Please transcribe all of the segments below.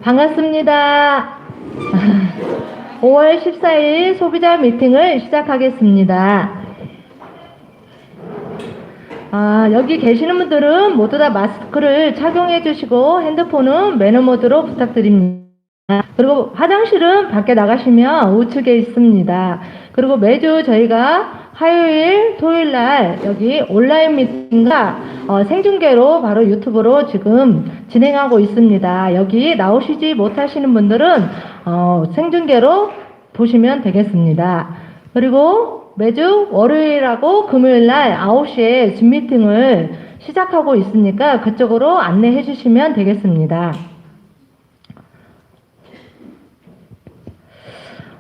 반갑습니다. 5월 14일 소비자 미팅을 시작하겠습니다. 여기 계시는 분들은 모두 다 마스크를 착용해 주시고 핸드폰은 매너 모드로 부탁드립니다. 그리고 화장실은 밖에 나가시면 우측에 있습니다. 그리고 매주 저희가 화요일, 토요일 날 여기 온라인 미팅과 생중계로 바로 유튜브로 지금 진행하고 있습니다. 여기 나오시지 못하시는 분들은 생중계로 보시면 되겠습니다. 그리고 매주 월요일하고 금요일 날 9시에 줌 미팅을 시작하고 있으니까 그쪽으로 안내해 주시면 되겠습니다.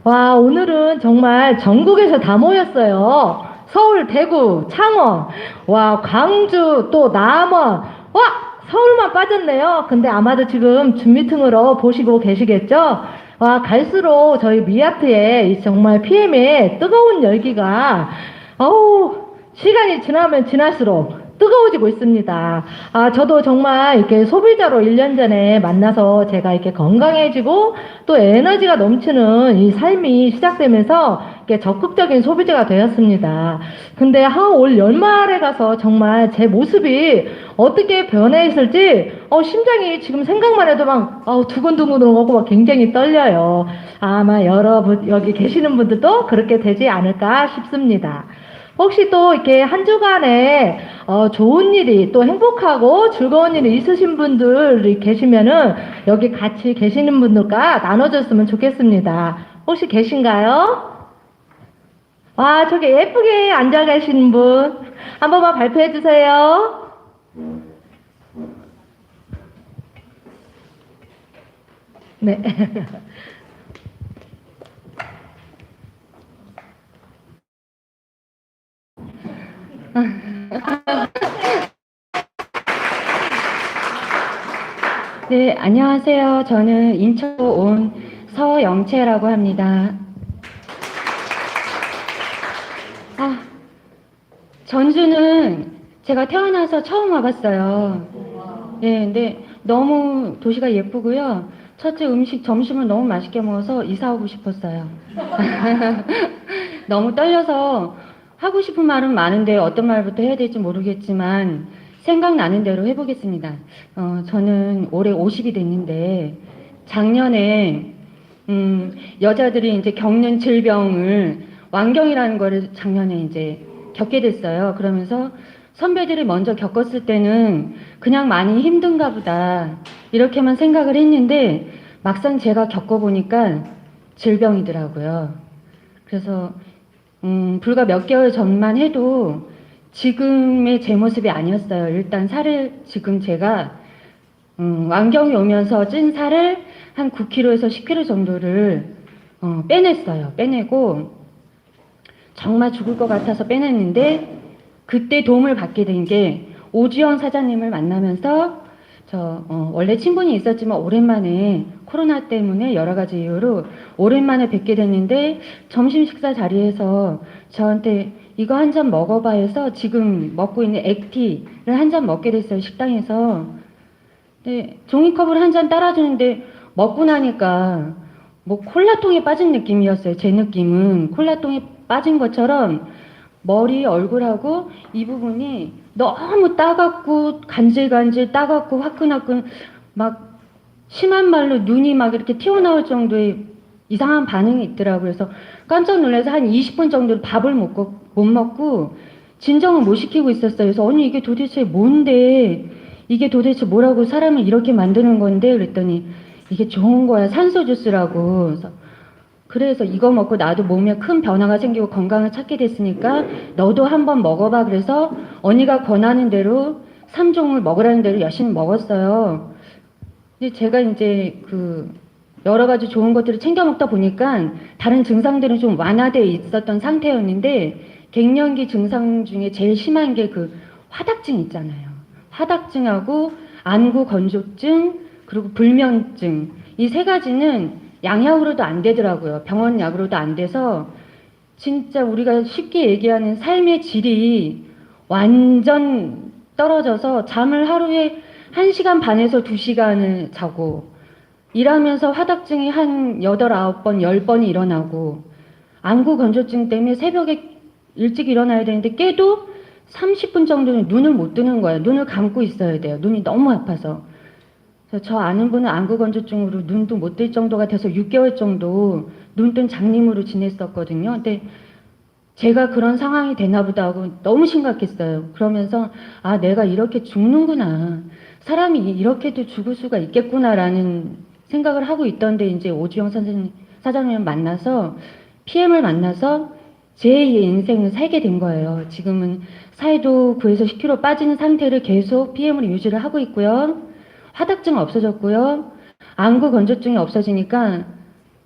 와, 오늘은 정말 전국에서 다 모였어요. 서울, 대구, 창원, 와, 광주, 또 남원, 와, 서울만 빠졌네요. 근데 아마도 지금 줌 미팅으로 보시고 계시겠죠? 와, 갈수록 저희 미아트에 정말 PM의 뜨거운 열기가, 시간이 지나면 지날수록 뜨거워지고 있습니다. 저도 정말 이렇게 소비자로 1년 전에 만나서 제가 이렇게 건강해지고 또 에너지가 넘치는 이 삶이 시작되면서 이렇게 적극적인 소비자가 되었습니다. 근데 올 연말에 가서 정말 제 모습이 어떻게 변해 있을지 심장이 지금 생각만 해도 막 두근두근하고 막 굉장히 떨려요. 아마 여러분 여기 계시는 분들도 그렇게 되지 않을까 싶습니다. 혹시 또 이렇게 한 주간에 좋은 일이 또 행복하고 즐거운 일이 있으신 분들이 계시면은 여기 같이 계시는 분들과 나눠줬으면 좋겠습니다. 혹시 계신가요? 와, 저기 예쁘게 앉아 계신 분 한 번만 발표해 주세요. 네. 네, 안녕하세요. 저는 인천으로 온 서영채라고 합니다. 전주는 제가 태어나서 처음 와봤어요. 네, 근데 너무 도시가 예쁘고요. 첫째 음식 점심을 너무 맛있게 먹어서 이사 오고 싶었어요. 너무 떨려서 하고 싶은 말은 많은데 어떤 말부터 해야 될지 모르겠지만 생각나는 대로 해보겠습니다. 저는 올해 50이 됐는데 작년에 여자들이 이제 겪는 질병을 완경이라는 거를 작년에 이제 겪게 됐어요. 그러면서 선배들이 먼저 겪었을 때는 그냥 많이 힘든가 보다 이렇게만 생각을 했는데 막상 제가 겪어보니까 질병이더라고요. 그래서 불과 몇 개월 전만 해도 지금의 제 모습이 아니었어요. 일단 살을 지금 제가 완경이 오면서 찐 살을 한 9kg에서 10kg 정도를 빼냈어요. 빼내고 정말 죽을 것 같아서 빼냈는데 그때 도움을 받게 된 게 오주영 사장님을 만나면서 원래 친분이 있었지만 오랜만에 코로나 때문에 여러 가지 이유로 오랜만에 뵙게 됐는데 점심 식사 자리에서 저한테 이거 한 잔 먹어봐 해서 지금 먹고 있는 액티를 한 잔 먹게 됐어요. 식당에서. 네, 종이컵을 한 잔 따라주는데 먹고 나니까 뭐 콜라통에 빠진 느낌이었어요. 제 느낌은 콜라통에 빠진 것처럼 머리, 얼굴하고 이 부분이 너무 따갑고 간질간질 따갑고 화끈화끈 막 심한 말로 눈이 막 이렇게 튀어나올 정도의 이상한 반응이 있더라고요. 그래서 깜짝 놀라서 한 20분 정도 밥을 못 먹고 진정을 못 시키고 있었어요. 그래서 언니 이게 도대체 뭔데? 이게 도대체 뭐라고 사람을 이렇게 만드는 건데? 그랬더니 이게 좋은 거야. 산소 주스라고. 그래서 이거 먹고 나도 몸에 큰 변화가 생기고 건강을 찾게 됐으니까 너도 한번 먹어봐. 그래서 언니가 권하는 대로 3종을 먹으라는 대로 열심히 먹었어요. 근데 제가 이제 여러 가지 좋은 것들을 챙겨 먹다 보니까 다른 증상들은 좀 완화되어 있었던 상태였는데 갱년기 증상 중에 제일 심한 게 화닥증 있잖아요. 화닥증하고 안구 건조증 그리고 불면증 이 세 가지는 양약으로도 안 되더라고요. 병원 약으로도 안 돼서 진짜 우리가 쉽게 얘기하는 삶의 질이 완전 떨어져서 잠을 하루에 1시간 반에서 2시간을 자고 일하면서 화닥증이 한 8, 9번, 10번이 일어나고 안구 건조증 때문에 새벽에 일찍 일어나야 되는데 깨도 30분 정도는 눈을 못 뜨는 거예요. 눈을 감고 있어야 돼요. 눈이 너무 아파서. 그래서 저 아는 분은 안구 건조증으로 눈도 못 뜰 정도가 돼서 6개월 정도 눈뜬 장님으로 지냈었거든요. 근데 제가 그런 상황이 되나 보다 하고 너무 심각했어요. 그러면서 아 내가 이렇게 죽는구나. 사람이 이렇게도 죽을 수가 있겠구나라는 생각을 하고 있던데 이제 오주영 사장님을 만나서 PM을 만나서 제2의 인생을 살게 된 거예요. 지금은 살도 9에서 10kg 빠지는 상태를 계속 PM으로 유지를 하고 있고요. 화닥증 없어졌고요. 안구 건조증이 없어지니까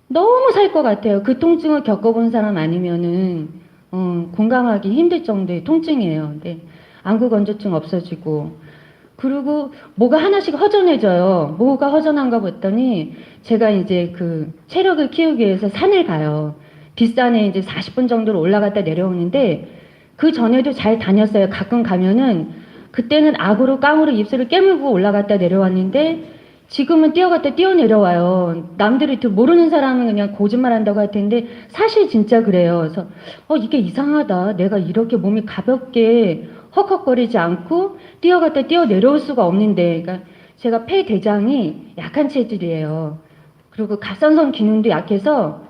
너무 살 것 같아요. 그 통증을 겪어본 사람 아니면은 공감하기 힘들 정도의 통증이에요. 근데 안구 건조증 없어지고 그리고 뭐가 하나씩 허전해져요. 뭐가 허전한가 봤더니 제가 이제 체력을 키우기 위해서 산을 가요. 뒷산에 이제 40분 정도로 올라갔다 내려오는데 그 전에도 잘 다녔어요. 가끔 가면은 그때는 악으로 깡으로 입술을 깨물고 올라갔다 내려왔는데 지금은 뛰어갔다 뛰어내려와요. 남들이 모르는 사람은 그냥 거짓말 한다고 할 텐데 사실 진짜 그래요. 그래서 이게 이상하다. 내가 이렇게 몸이 가볍게 헉헉거리지 않고 뛰어갔다 뛰어내려올 수가 없는데 그러니까 제가 폐 대장이 약한 체질이에요. 그리고 갑상선 기능도 약해서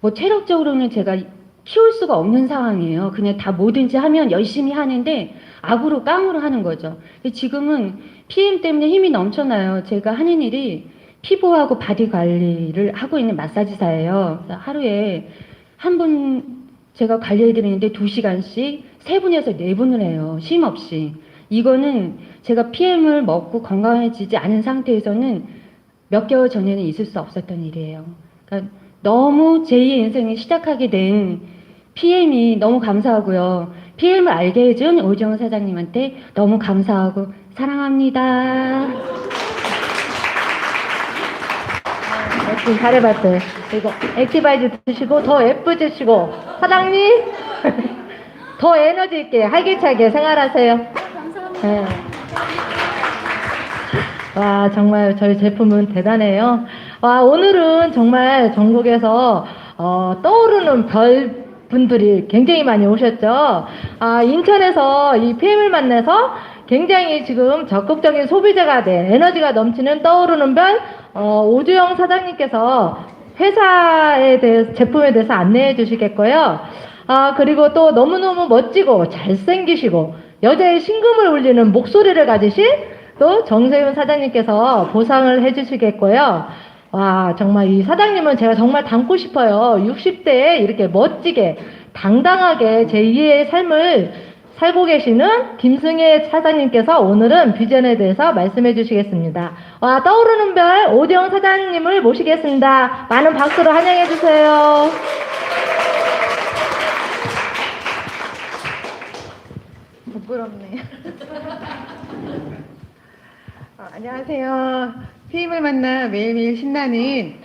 뭐 체력적으로는 제가 키울 수가 없는 상황이에요. 그냥 다 뭐든지 하면 열심히 하는데 악으로 깡으로 하는 거죠. 지금은 PM 때문에 힘이 넘쳐나요. 제가 하는 일이 피부하고 바디 관리를 하고 있는 마사지사예요. 하루에 한 분 제가 관리해 드리는데 2시간씩 3분에서 4분을 해요. 쉼 없이. 이거는 제가 PM을 먹고 건강해지지 않은 상태에서는 몇 개월 전에는 있을 수 없었던 일이에요. 그러니까 너무 제2의 인생을 시작하게 된 PM이 너무 감사하고요. PM을 알게 해준 오지영 사장님한테 너무 감사하고 사랑합니다. 역시 잘해봤어요. 이거 액티바이즈 드시고 더 예쁘지시고 사장님 더 에너지 있게 활기차게 생활하세요. 감사합니다. 네. 와 정말 저희 제품은 대단해요. 와 오늘은 정말 전국에서 떠오르는 별 분들이 굉장히 많이 오셨죠. 인천에서 이 PM을 만나서 굉장히 지금 적극적인 소비자가 된 에너지가 넘치는 떠오르는 별 오주영 사장님께서 회사에 대해서 제품에 대해서 안내해 주시겠고요. 그리고 또 너무너무 멋지고 잘생기시고 여자의 심금을 울리는 목소리를 가지신 또 정세윤 사장님께서 보상을 해 주시겠고요. 와 정말 이 사장님은 제가 정말 닮고 싶어요. 60대에 이렇게 멋지게 당당하게 제2의 삶을 살고 계시는 김승혜 사장님께서 오늘은 비전에 대해서 말씀해 주시겠습니다. 와 떠오르는 별 오지영 사장님을 모시겠습니다. 많은 박수로 환영해 주세요. 부끄럽네. 안녕하세요. PM을 만나 매일매일 신나는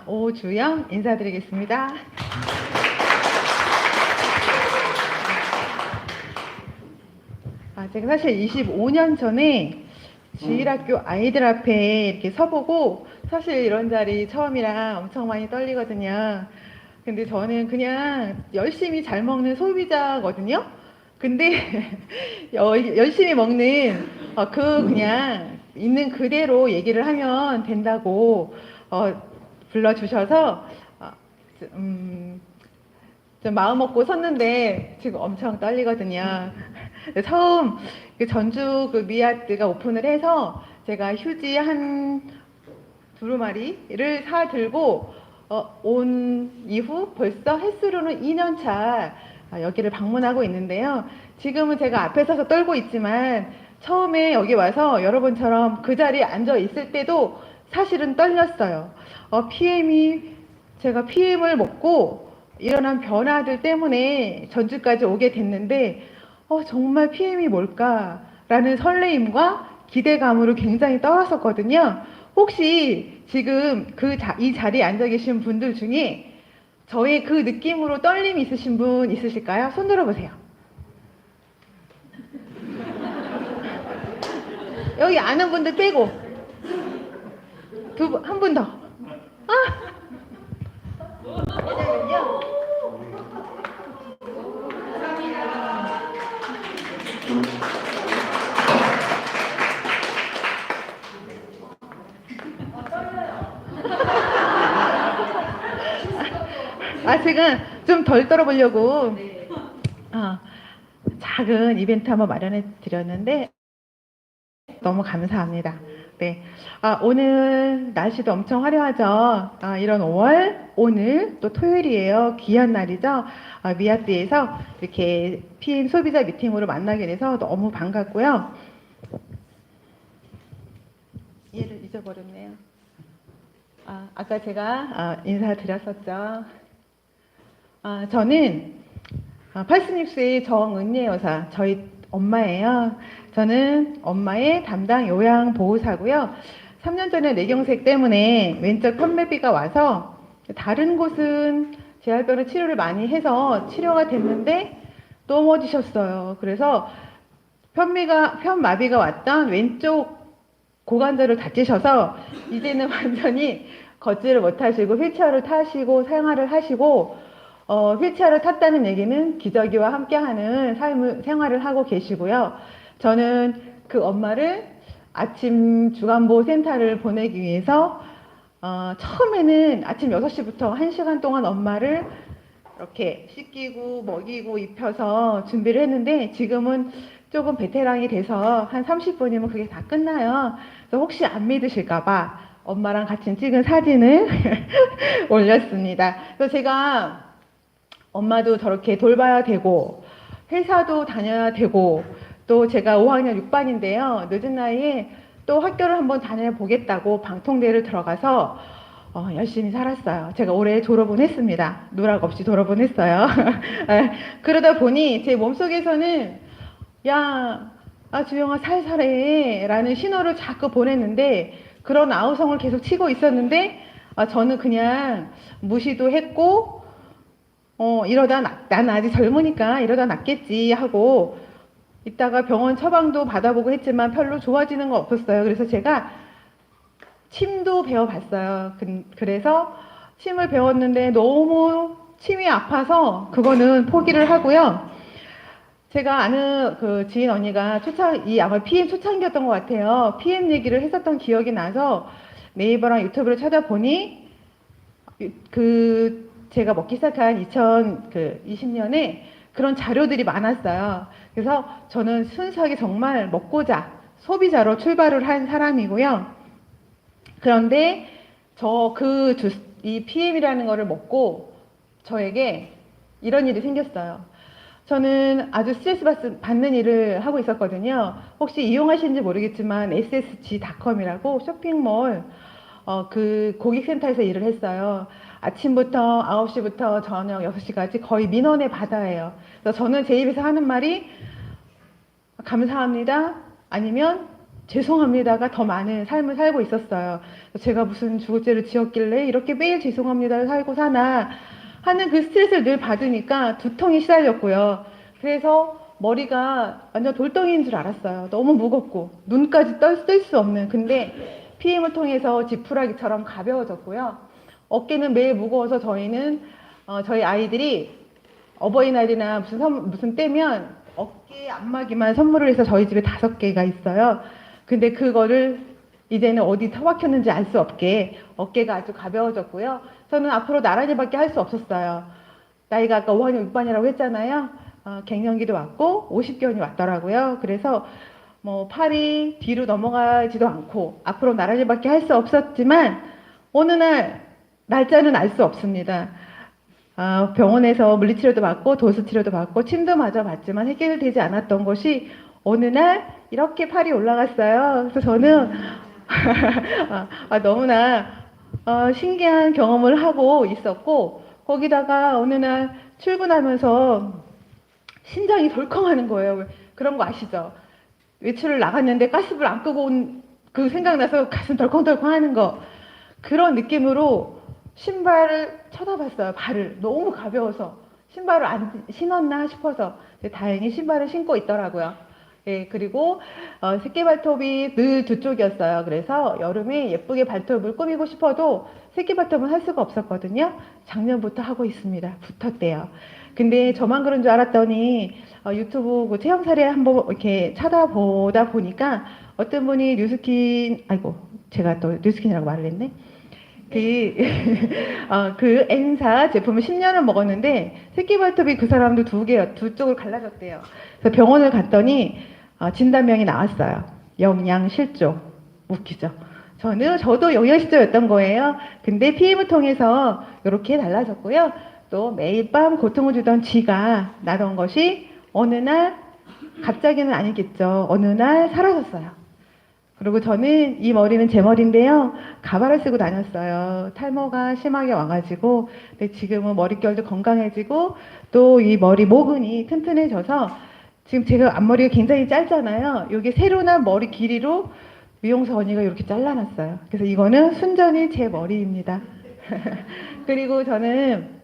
오주영 인사드리겠습니다. 제가 사실 25년 전에 주일학교 아이들 앞에 이렇게 서보고 사실 이런 자리 처음이라 엄청 많이 떨리거든요. 근데 저는 그냥 열심히 잘 먹는 소비자거든요. 근데 열심히 먹는 그냥 있는 그대로 얘기를 하면 된다고 불러주셔서 좀 마음 먹고 섰는데 지금 엄청 떨리거든요. 처음 그 전주 그 미아트가 오픈을 해서 제가 휴지 한 두루마리를 사 들고 온 이후 벌써 횟수로는 2년 차 여기를 방문하고 있는데요. 지금은 제가 앞에 서서 떨고 있지만 처음에 여기 와서 여러분처럼 그 자리에 앉아 있을 때도 사실은 떨렸어요. 제가 PM을 먹고 일어난 변화들 때문에 전주까지 오게 됐는데 정말 PM이 뭘까라는 설레임과 기대감으로 굉장히 떨었었거든요. 혹시 지금 이 자리에 앉아 계신 분들 중에 저의 그 느낌으로 떨림이 있으신 분 있으실까요? 손 들어보세요. 여기 아는 분들 빼고 한 분 더. 왜냐면요. 제가 좀 덜 떨어보려고 작은 이벤트 한번 마련해 드렸는데 너무 감사합니다. 네. 오늘 날씨도 엄청 화려하죠. 이런 5월 오늘 또 토요일이에요. 귀한 날이죠. 미아트에서 이렇게 PM 소비자 미팅으로 만나게 돼서 너무 반갑고요. 얘를 잊어버렸네요. 아까 제가 인사드렸었죠. 저는 86세 정은예 여사, 저희 엄마예요. 저는 엄마의 담당 요양보호사고요. 3년 전에 뇌경색 때문에 왼쪽 편매비가 와서 다른 곳은 재활병원 치료를 많이 해서 치료가 됐는데 넘어지셨어요. 그래서 편마비가 왔던 왼쪽 고관절을 다치셔서 이제는 완전히 걷지를 못하시고 휠체어를 타시고 생활을 하시고 휠체어를 탔다는 얘기는 기저귀와 함께하는 생활을 하고 계시고요. 저는 그 엄마를 아침 주간보호센터를 보내기 위해서 처음에는 아침 6시부터 1시간 동안 엄마를 이렇게 씻기고 먹이고 입혀서 준비를 했는데 지금은 조금 베테랑이 돼서 한 30분이면 그게 다 끝나요. 그래서 혹시 안 믿으실까봐 엄마랑 같이 찍은 사진을 올렸습니다. 그래서 제가 엄마도 저렇게 돌봐야 되고 회사도 다녀야 되고 또 제가 5학년 6반인데요. 늦은 나이에 또 학교를 한번 다녀보겠다고 방통대를 들어가서 열심히 살았어요. 제가 올해 졸업은 했습니다. 누락 없이 졸업은 했어요. 그러다 보니 제 몸속에서는 야, 주영아 살살해 라는 신호를 자꾸 보냈는데 그런 아우성을 계속 치고 있었는데 저는 그냥 무시도 했고 이러다 난 아직 젊으니까 이러다 낫겠지 하고 이따가 병원 처방도 받아보고 했지만 별로 좋아지는 거 없었어요. 그래서 제가 침도 배워봤어요. 그래서 침을 배웠는데 너무 침이 아파서 그거는 포기를 하고요. 제가 아는 그 지인 언니가 아마 PM 초창기였던 것 같아요. PM 얘기를 했었던 기억이 나서 네이버랑 유튜브를 찾아보니 제가 먹기 시작한 2020년에 그런 자료들이 많았어요. 그래서 저는 순수하게 정말 먹고자 소비자로 출발을 한 사람이고요. 그런데 이 PM이라는 거를 먹고 저에게 이런 일이 생겼어요. 저는 아주 스트레스 받는 일을 하고 있었거든요. 혹시 이용하시는지 모르겠지만 ssg.com이라고 쇼핑몰 그 고객센터에서 일을 했어요. 아침부터 9시부터 저녁 6시까지 거의 민원의 바다예요. 그래서 저는 제 입에서 하는 말이 감사합니다 아니면 죄송합니다가 더 많은 삶을 살고 있었어요. 제가 무슨 죽을 죄를 지었길래 이렇게 매일 죄송합니다를 살고 사나 하는 그 스트레스를 늘 받으니까 두통이 시달렸고요. 그래서 머리가 완전 돌덩이인 줄 알았어요. 너무 무겁고 눈까지 뜰 수 없는. 근데 PM을 통해서 지푸라기처럼 가벼워졌고요. 어깨는 매일 무거워서 저희 아이들이 어버이날이나 무슨 때면 어깨 안마기만 선물을 해서 저희 집에 5개가 있어요. 근데 그거를 이제는 어디 처박혔는지 알 수 없게 어깨가 아주 가벼워졌고요. 저는 앞으로 나란히밖에 할 수 없었어요. 나이가 아까 5학년 6반이라고 했잖아요. 갱년기도 왔고 50견이 왔더라고요. 그래서 뭐 팔이 뒤로 넘어가지도 않고 앞으로 나란히밖에 할 수 없었지만 어느 날 날짜는 알 수 없습니다. 병원에서 물리치료도 받고 도수치료도 받고 침도 맞아 봤지만 해결되지 않았던 것이 어느 날 이렇게 팔이 올라갔어요. 그래서 저는 너무나 신기한 경험을 하고 있었고 거기다가 어느 날 출근하면서 심장이 덜컹하는 거예요. 왜 그런 거 아시죠? 외출을 나갔는데 가스불 안 끄고 온 그 생각나서 가슴 덜컹덜컹 하는 거. 그런 느낌으로 신발을 쳐다봤어요. 발을. 너무 가벼워서. 신발을 안 신었나 싶어서. 다행히 신발을 신고 있더라고요. 예, 그리고 새끼 발톱이 늘 두 쪽이었어요. 그래서 여름에 예쁘게 발톱을 꾸미고 싶어도 새끼 발톱은 할 수가 없었거든요. 작년부터 하고 있습니다. 붙었대요. 근데 저만 그런 줄 알았더니 유튜브 그 체험 사례 한번 이렇게 찾아보다 보니까 어떤 분이 뉴스킨, 아이고 제가 또 뉴스킨이라고 말을 했네. 그 N사 제품을 10년을 먹었는데 새끼 발톱이 그 사람도 두 쪽을 갈라졌대요. 그래서 병원을 갔더니 진단명이 나왔어요. 영양실조. 웃기죠. 저도 영양실조였던 거예요. 근데 PM을 통해서 이렇게 달라졌고요. 또 매일 밤 고통을 주던 쥐가 나던 것이 어느 날, 갑자기는 아니겠죠. 어느 날 사라졌어요. 그리고 저는 이 머리는 제 머리인데요. 가발을 쓰고 다녔어요. 탈모가 심하게 와가지고. 근데 지금은 머릿결도 건강해지고 또 이 머리 모근이 튼튼해져서 지금 제가 앞머리가 굉장히 짧잖아요. 이게 세로 난 머리 길이로 미용사 언니가 이렇게 잘라놨어요. 그래서 이거는 순전히 제 머리입니다. 그리고 저는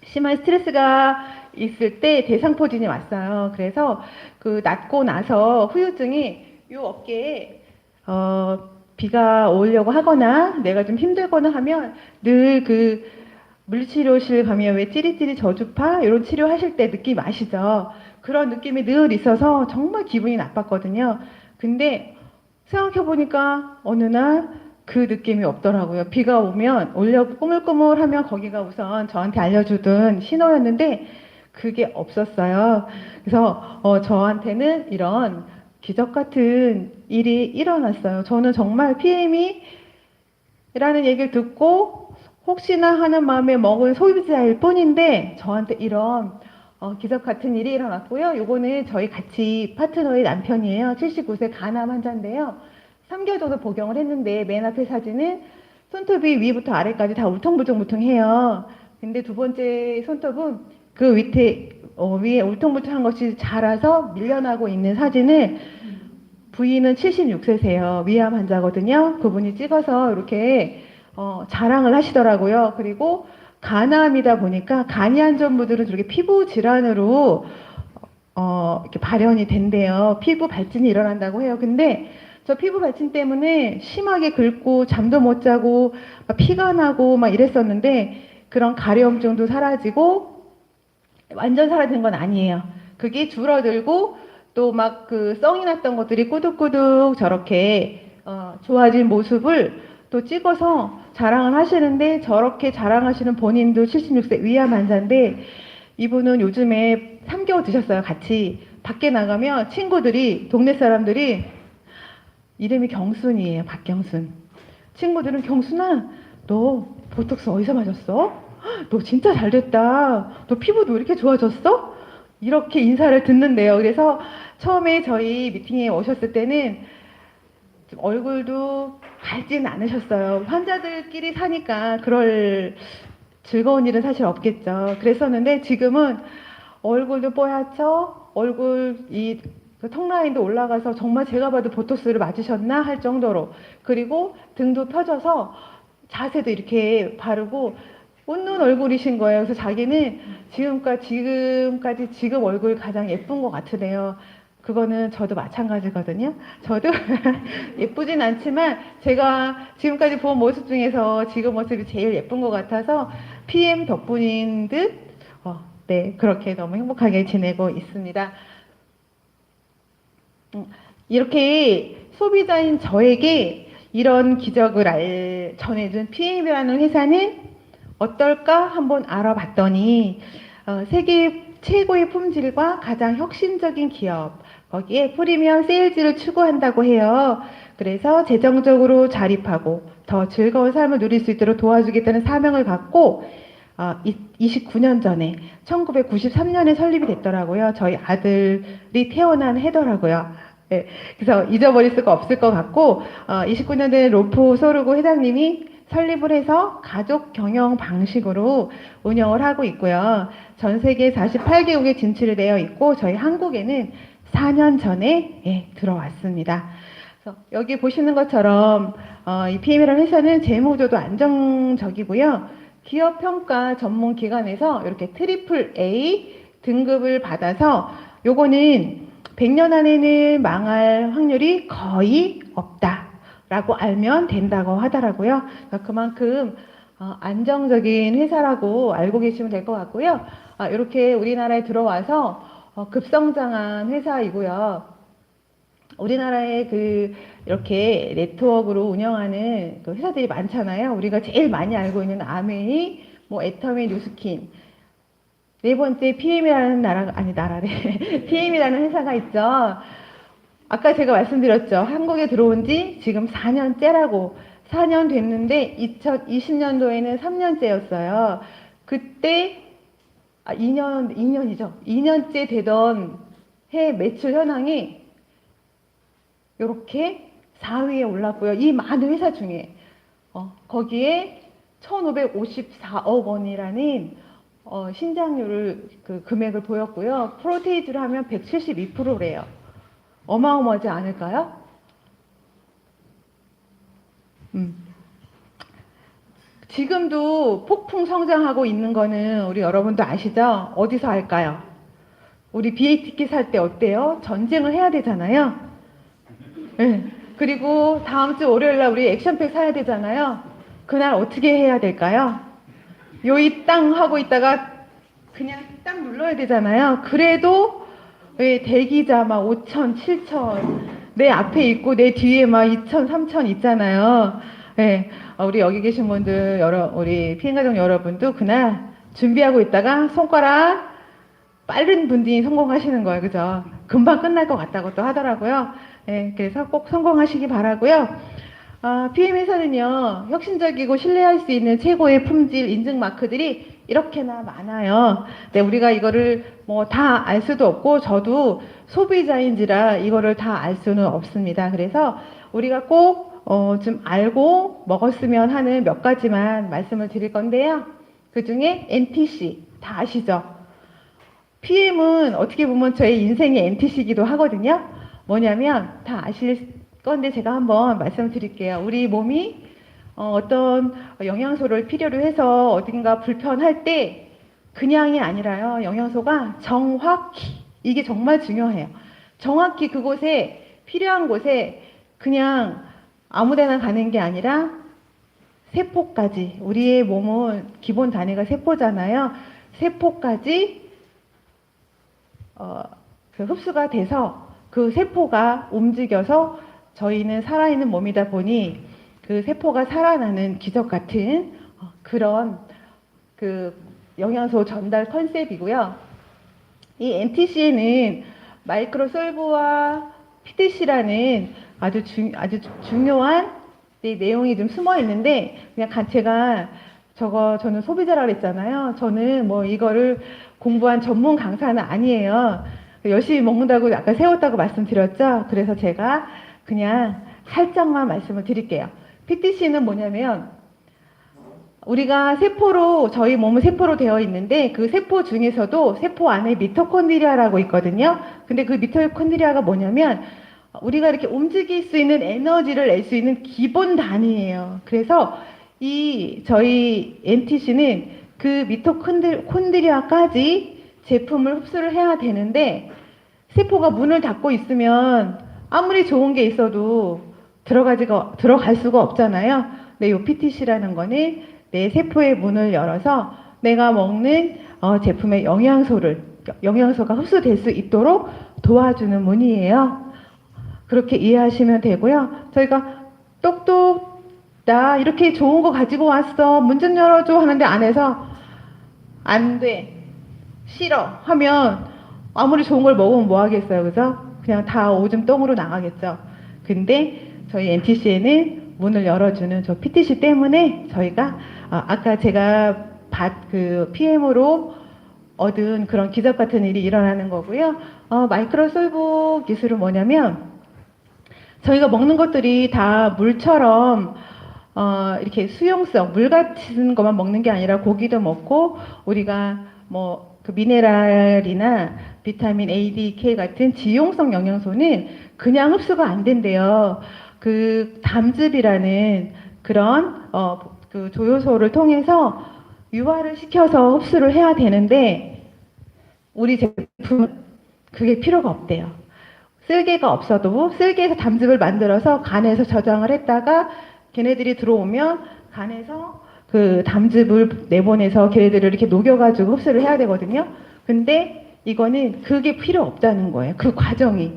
심한 스트레스가 있을 때 대상포진이 왔어요. 그래서 그 낫고 나서 후유증이 이 어깨에 비가 오려고 하거나 내가 좀 힘들거나 하면 늘 그 물리치료실 가면 왜 찌릿찌릿 저주파 이런 치료 하실 때 느낌 아시죠? 그런 느낌이 늘 있어서 정말 기분이 나빴거든요. 근데 생각해보니까 어느 날 그 느낌이 없더라고요. 비가 오면 꾸물꾸물하면 거기가 우선 저한테 알려주던 신호였는데 그게 없었어요. 그래서 저한테는 이런 기적 같은 일이 일어났어요. 저는 정말 PM이라는 얘기를 듣고 혹시나 하는 마음에 먹은 소비자일 뿐인데 저한테 이런 기적 같은 일이 일어났고요. 요거는 저희 같이 파트너의 남편이에요. 79세 간암 환자인데요. 3개월 정도 복용을 했는데 맨 앞에 사진은 손톱이 위부터 아래까지 다 울퉁불퉁해요. 근데 두 번째 손톱은 그 밑에 위에 울퉁불퉁한 것이 자라서 밀려나고 있는 사진을 부인은 76세세요. 위암 환자거든요. 그분이 찍어서 이렇게 자랑을 하시더라고요. 그리고 간암이다 보니까 간이 안 좋은 분들은 저렇게 피부 질환으로 이렇게 발현이 된대요. 피부 발진이 일어난다고 해요. 근데 저 피부 발진 때문에 심하게 긁고 잠도 못 자고 막 피가 나고 막 이랬었는데 그런 가려움증도 사라지고 완전 사라진 건 아니에요. 그게 줄어들고 또 막 그 썽이 났던 것들이 꾸덕꾸덕 저렇게 좋아진 모습을 또 찍어서 자랑을 하시는데 저렇게 자랑하시는 본인도 76세 위암 환자인데 이분은 요즘에 3개월 드셨어요. 같이 밖에 나가면 친구들이 동네 사람들이 이름이 경순이에요. 박경순. 친구들은 경순아 너 보톡스 어디서 맞았어? 너 진짜 잘 됐다. 너 피부도 이렇게 좋아졌어? 이렇게 인사를 듣는데요. 그래서 처음에 저희 미팅에 오셨을 때는 좀 얼굴도 밝지는 않으셨어요. 환자들끼리 사니까 그럴 즐거운 일은 사실 없겠죠. 그랬었는데 지금은 얼굴도 뽀얗죠? 얼굴 그 턱라인도 올라가서 정말 제가 봐도 보톡스를 맞으셨나 할 정도로 그리고 등도 펴져서 자세도 이렇게 바르고 웃는 얼굴이신 거예요. 그래서 자기는 지금까지 지금 얼굴 가장 예쁜 것 같으네요. 그거는 저도 마찬가지거든요. 저도 예쁘진 않지만 제가 지금까지 본 모습 중에서 지금 모습이 제일 예쁜 것 같아서 PM 덕분인 듯 네, 그렇게 너무 행복하게 지내고 있습니다. 이렇게 소비자인 저에게 이런 기적을 전해준 PM이라는 회사는 어떨까 한번 알아봤더니 세계 최고의 품질과 가장 혁신적인 기업, 거기에 프리미엄 세일즈를 추구한다고 해요. 그래서 재정적으로 자립하고 더 즐거운 삶을 누릴 수 있도록 도와주겠다는 사명을 갖고 29년 전에 1993년에 설립이 됐더라고요. 저희 아들이 태어난 해더라고요. 네, 그래서 잊어버릴 수가 없을 것 같고 29년 된 로프 소르고 회장님이 설립을 해서 가족 경영 방식으로 운영을 하고 있고요. 전 세계 48개국에 진출이 되어 있고 저희 한국에는 4년 전에 들어왔습니다. 그래서 여기 보시는 것처럼 이 PM이라는 회사는 재무조도 안정적이고요. 기업 평가 전문 기관에서 이렇게 트리플 A 등급을 받아서 요거는 100년 안에는 망할 확률이 거의 없다라고 알면 된다고 하더라고요. 그러니까 그만큼 안정적인 회사라고 알고 계시면 될 것 같고요. 이렇게 우리나라에 들어와서 급성장한 회사이고요. 우리나라에 이렇게 네트워크로 운영하는 그 회사들이 많잖아요. 우리가 제일 많이 알고 있는 아메이, 뭐 애터미, 뉴스킨. 네 번째 PM이라는 PM이라는 회사가 있죠. 아까 제가 말씀드렸죠. 한국에 들어온 지 지금 4년째라고. 4년 됐는데 2020년도에는 3년째였어요. 그때 2년이죠. 2년째 되던 해 매출 현황이 이렇게 4위에 올랐고요. 이 많은 회사 중에 거기에 1,554억 원이라는 신장률을 금액을 보였고요. 프로테이즈로 하면 172%래요. 어마어마하지 않을까요? 지금도 폭풍 성장하고 있는 거는 우리 여러분도 아시죠? 어디서 할까요? 우리 BA 티켓 살 때 어때요? 전쟁을 해야 되잖아요. 네. 그리고 다음 주 월요일 날 우리 액션팩 사야 되잖아요. 그날 어떻게 해야 될까요? 요이 땅 하고 있다가 그냥 딱 눌러야 되잖아요. 그래도 왜 대기자 막 5천, 7천 내 앞에 있고 내 뒤에 막 2천, 3천 있잖아요. 네. 우리 여기 계신 분들, 우리 피해가족 여러분도 그날 준비하고 있다가 손가락 빠른 분들이 성공하시는 거예요. 그죠? 금방 끝날 것 같다고 또 하더라고요. 네, 그래서 꼭 성공하시기 바라고요. PM에서는요, 혁신적이고 신뢰할 수 있는 최고의 품질 인증 마크들이 이렇게나 많아요. 네, 우리가 이거를 뭐 다 알 수도 없고, 저도 소비자인지라 이거를 다 알 수는 없습니다. 그래서 우리가 꼭 좀 알고 먹었으면 하는 몇 가지만 말씀을 드릴 건데요. 그 중에 NTC, 다 아시죠? PM은 어떻게 보면 저의 인생의 NTC이기도 하거든요. 뭐냐면 다 아실 건데 제가 한번 말씀드릴게요. 우리 몸이 어떤 영양소를 필요로 해서 어딘가 불편할 때 그냥이 아니라요. 영양소가 정확히, 이게 정말 중요해요. 정확히 그곳에 필요한 곳에 그냥 아무데나 가는 게 아니라 세포까지, 우리의 몸은 기본 단위가 세포잖아요. 세포까지 흡수가 돼서 그 세포가 움직여서 저희는 살아있는 몸이다 보니 그 세포가 살아나는 기적 같은 그런 영양소 전달 컨셉이고요. 이 NTC에는 마이크로솔브와 PTC라는 아주 중요한 내용이 좀 숨어 있는데 그냥 제가 저는 소비자라고 그랬잖아요. 저는 뭐 이거를 공부한 전문 강사는 아니에요. 열심히 먹는다고 아까 세웠다고 말씀드렸죠. 그래서 제가 그냥 살짝만 말씀을 드릴게요. PTC는 뭐냐면 우리가 세포로, 저희 몸은 세포로 되어 있는데 그 세포 중에서도 세포 안에 미토콘드리아라고 있거든요. 근데 그 미토콘드리아가 뭐냐면 우리가 이렇게 움직일 수 있는 에너지를 낼 수 있는 기본 단위예요. 그래서 저희 NTC는 그 미토콘드리아까지 제품을 흡수를 해야 되는데 세포가 문을 닫고 있으면 아무리 좋은 게 있어도 들어갈 수가 없잖아요. 근데 이 PTC라는 거는 내 세포의 문을 열어서 내가 먹는 제품의 영양소가 흡수될 수 있도록 도와주는 문이에요. 그렇게 이해하시면 되고요. 저희가 똑똑 나 이렇게 좋은 거 가지고 왔어. 문 좀 열어줘 하는데 안에서 안 돼. 싫어. 하면 아무리 좋은 걸 먹으면 뭐 하겠어요. 그죠? 그냥 다 오줌 똥으로 나가겠죠. 근데 저희 NTC에는 문을 열어주는 저 PTC 때문에 저희가 아까 제가 그 PM으로 얻은 그런 기적 같은 일이 일어나는 거고요. 마이크로솔브 기술은 뭐냐면 저희가 먹는 것들이 다 물처럼 이렇게 수용성, 물 같은 것만 먹는 게 아니라 고기도 먹고 우리가 뭐 그 미네랄이나 비타민 A, D, K 같은 지용성 영양소는 그냥 흡수가 안 된대요. 그 담즙이라는 그런 그 조효소를 통해서 유화를 시켜서 흡수를 해야 되는데 우리 제품은 그게 필요가 없대요. 쓸개가 없어도 쓸개에서 담즙을 만들어서 간에서 저장을 했다가 걔네들이 들어오면 간에서 그 담즙을 내보내서 걔네들을 이렇게 녹여가지고 흡수를 해야 되거든요. 근데 이거는 그게 필요 없다는 거예요. 그 과정이.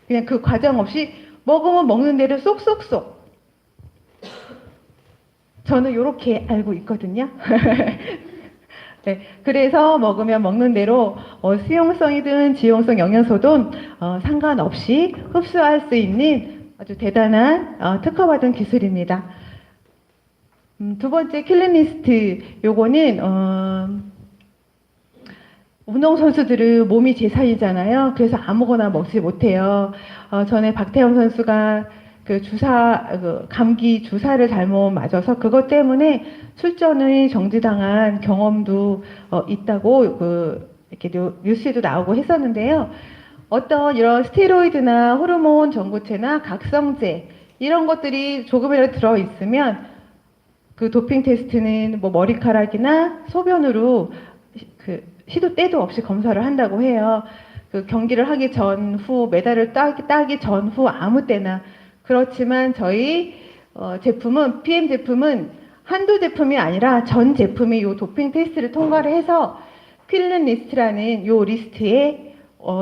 그냥 그 과정 없이 먹으면 먹는 대로 쏙쏙쏙. 저는 이렇게 알고 있거든요. 네, 그래서 먹으면 먹는 대로 수용성이든 지용성 영양소든 상관없이 흡수할 수 있는 아주 대단한 특허받은 기술입니다. 두 번째 킬링리스트 요거는 운동선수들은 몸이 재산이잖아요. 그래서 아무거나 먹지 못해요. 전에 박태영 선수가 그 감기 주사를 잘못 맞아서 그것 때문에 출전을 정지당한 경험도 있다고 이렇게 뉴스에도 나오고 했었는데요. 어떤 이런 스테로이드나 호르몬 전구체나 각성제 이런 것들이 조금이라도 들어 있으면 그 도핑 테스트는 뭐 머리카락이나 소변으로 그 시도 때도 없이 검사를 한다고 해요. 그 경기를 하기 전후 메달을 따기 전후 아무 때나. 그렇지만 저희 제품은 PM 제품은 한두 제품이 아니라 전 제품이 요 도핑 테스트를 통과를 해서 퀼른 리스트라는 요 리스트에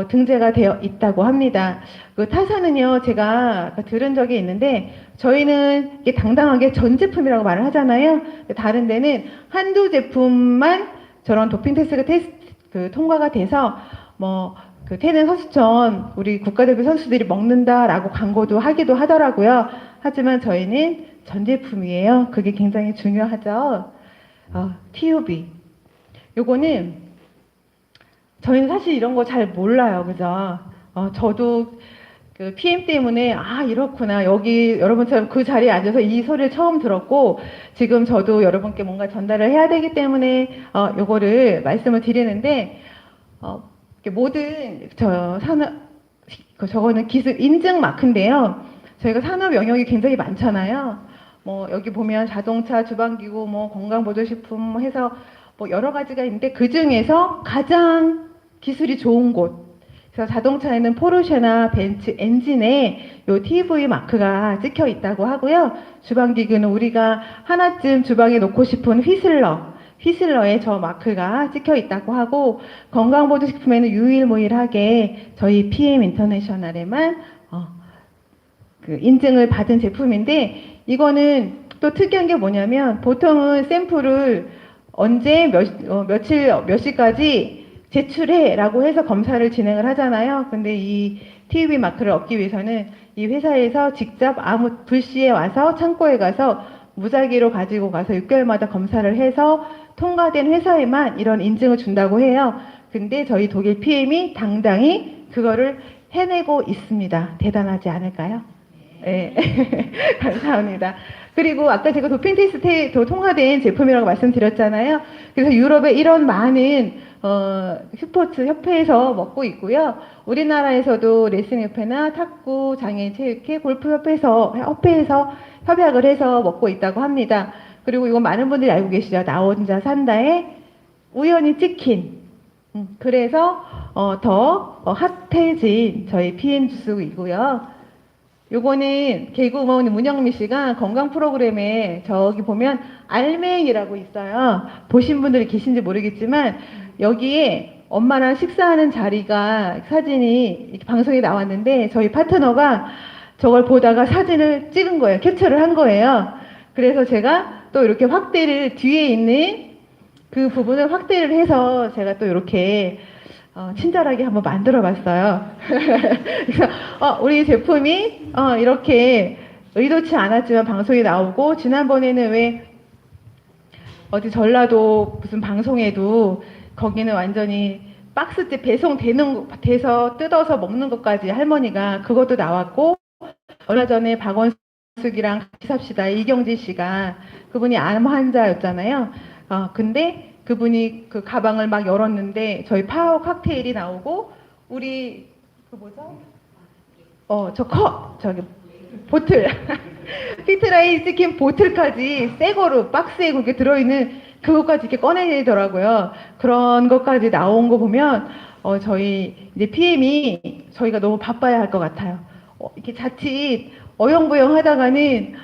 등재가 되어 있다고 합니다. 그 타사는요, 제가 들은 적이 있는데, 저희는 이게 당당하게 전 제품이라고 말을 하잖아요. 다른 데는 한두 제품만 저런 도핑 테스트가 통과가 돼서, 그 태릉 선수촌 우리 국가대표 선수들이 먹는다라고 광고도 하기도 하더라고요. 하지만 저희는 전 제품이에요. 그게 굉장히 중요하죠. TUB. 요거는 저희는 사실 이런 거 잘 몰라요. 그죠? 저도 그 PM 때문에 이렇구나. 여기 여러분처럼 그 자리에 앉아서 이 소리를 처음 들었고 지금 저도 여러분께 뭔가 전달을 해야 되기 때문에 요거를 말씀을 드리는데 모든 저거는 기술 인증 마크인데요. 저희가 산업 영역이 굉장히 많잖아요. 여기 보면 자동차, 주방기구, 건강보조식품 해서 여러 가지가 있는데 그 중에서 가장 기술이 좋은 곳. 그래서 자동차에는 포르쉐나 벤츠 엔진에 요 TV 마크가 찍혀 있다고 하고요. 주방기구는 우리가 하나쯤 주방에 놓고 싶은 휘슬러에 저 마크가 찍혀 있다고 하고 건강보조식품에는 유일무이하게 저희 PM 인터내셔널에만 그 인증을 받은 제품인데 이거는 또 특이한 게 뭐냐면 보통은 샘플을 언제 며칠 몇 시까지 제출해라고 해서 검사를 진행을 하잖아요. 근데 이 TUV 마크를 얻기 위해서는 이 회사에서 직접 아무 불시에 와서 창고에 가서 무작위로 가지고 가서 6개월마다 검사를 해서 통과된 회사에만 이런 인증을 준다고 해요. 근데 저희 독일 PM이 당당히 그거를 해내고 있습니다. 대단하지 않을까요? 네. 감사합니다. 그리고 아까 제가 도핑 테스트에 통과된 제품이라고 말씀드렸잖아요. 그래서 유럽에 이런 많은 스포츠 협회에서 먹고 있고요. 우리나라에서도 레슬링 협회나 탁구, 장애인 체육회, 골프 협회에서 협약을 해서 먹고 있다고 합니다. 그리고 이거 많은 분들이 알고 계시죠? 나 혼자 산다에 우연히 찍힌. 그래서 더 핫해진 저희 PM 주스이고요. 요거는 개그우먼 문영미 씨가 건강 프로그램에 저기 보면 알맹이라고 있어요. 보신 분들이 계신지 모르겠지만 여기에 엄마랑 식사하는 자리가 사진이 방송에 나왔는데 저희 파트너가 저걸 보다가 사진을 찍은 거예요. 캡처를 한 거예요. 그래서 제가 또 이렇게 확대를 뒤에 있는 그 부분을 확대를 해서 제가 또 이렇게 친절하게 한번 만들어 봤어요. 그래서 우리 제품이 이렇게 의도치 않았지만 방송에 나오고, 지난번에는 왜 어디 전라도 무슨 방송에도 거기는 완전히 박스째 돼서 뜯어서 먹는 것까지 할머니가 그것도 나왔고, 얼마 전에 박원숙이랑 같이 삽시다 이경지 씨가, 그분이 암 환자였잖아요. 근데 그분이 그 가방을 막 열었는데 저희 파워 칵테일이 나오고, 우리 그 뭐죠? 저기 보틀 피트라이 치킨 보틀까지 새 거로 박스에 그렇게 들어있는 그것까지 이렇게 꺼내더라고요. 그런 것까지 나온 거 보면 저희 이제 PM이 저희가 너무 바빠야 할 것 같아요. 이렇게 자칫 어영부영 하다가는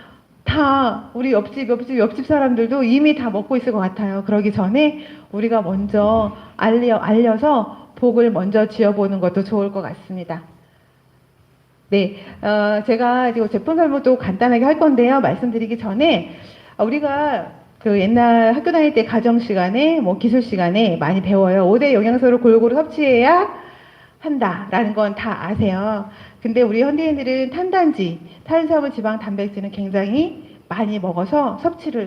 다 우리 옆집 사람들도 이미 다 먹고 있을 것 같아요. 그러기 전에 우리가 먼저 알려서 복을 먼저 지어보는 것도 좋을 것 같습니다. 네, 제가 이거 제품 설명도 간단하게 할 건데요. 말씀드리기 전에 우리가 그 옛날 학교 다닐 때 가정 시간에 뭐 기술 시간에 많이 배워요. 5대 영양소를 골고루 섭취해야 한다라는 건 다 아세요. 근데 우리 현대인들은 탄단지, 탄수화물, 지방, 단백질은 굉장히 많이 먹어서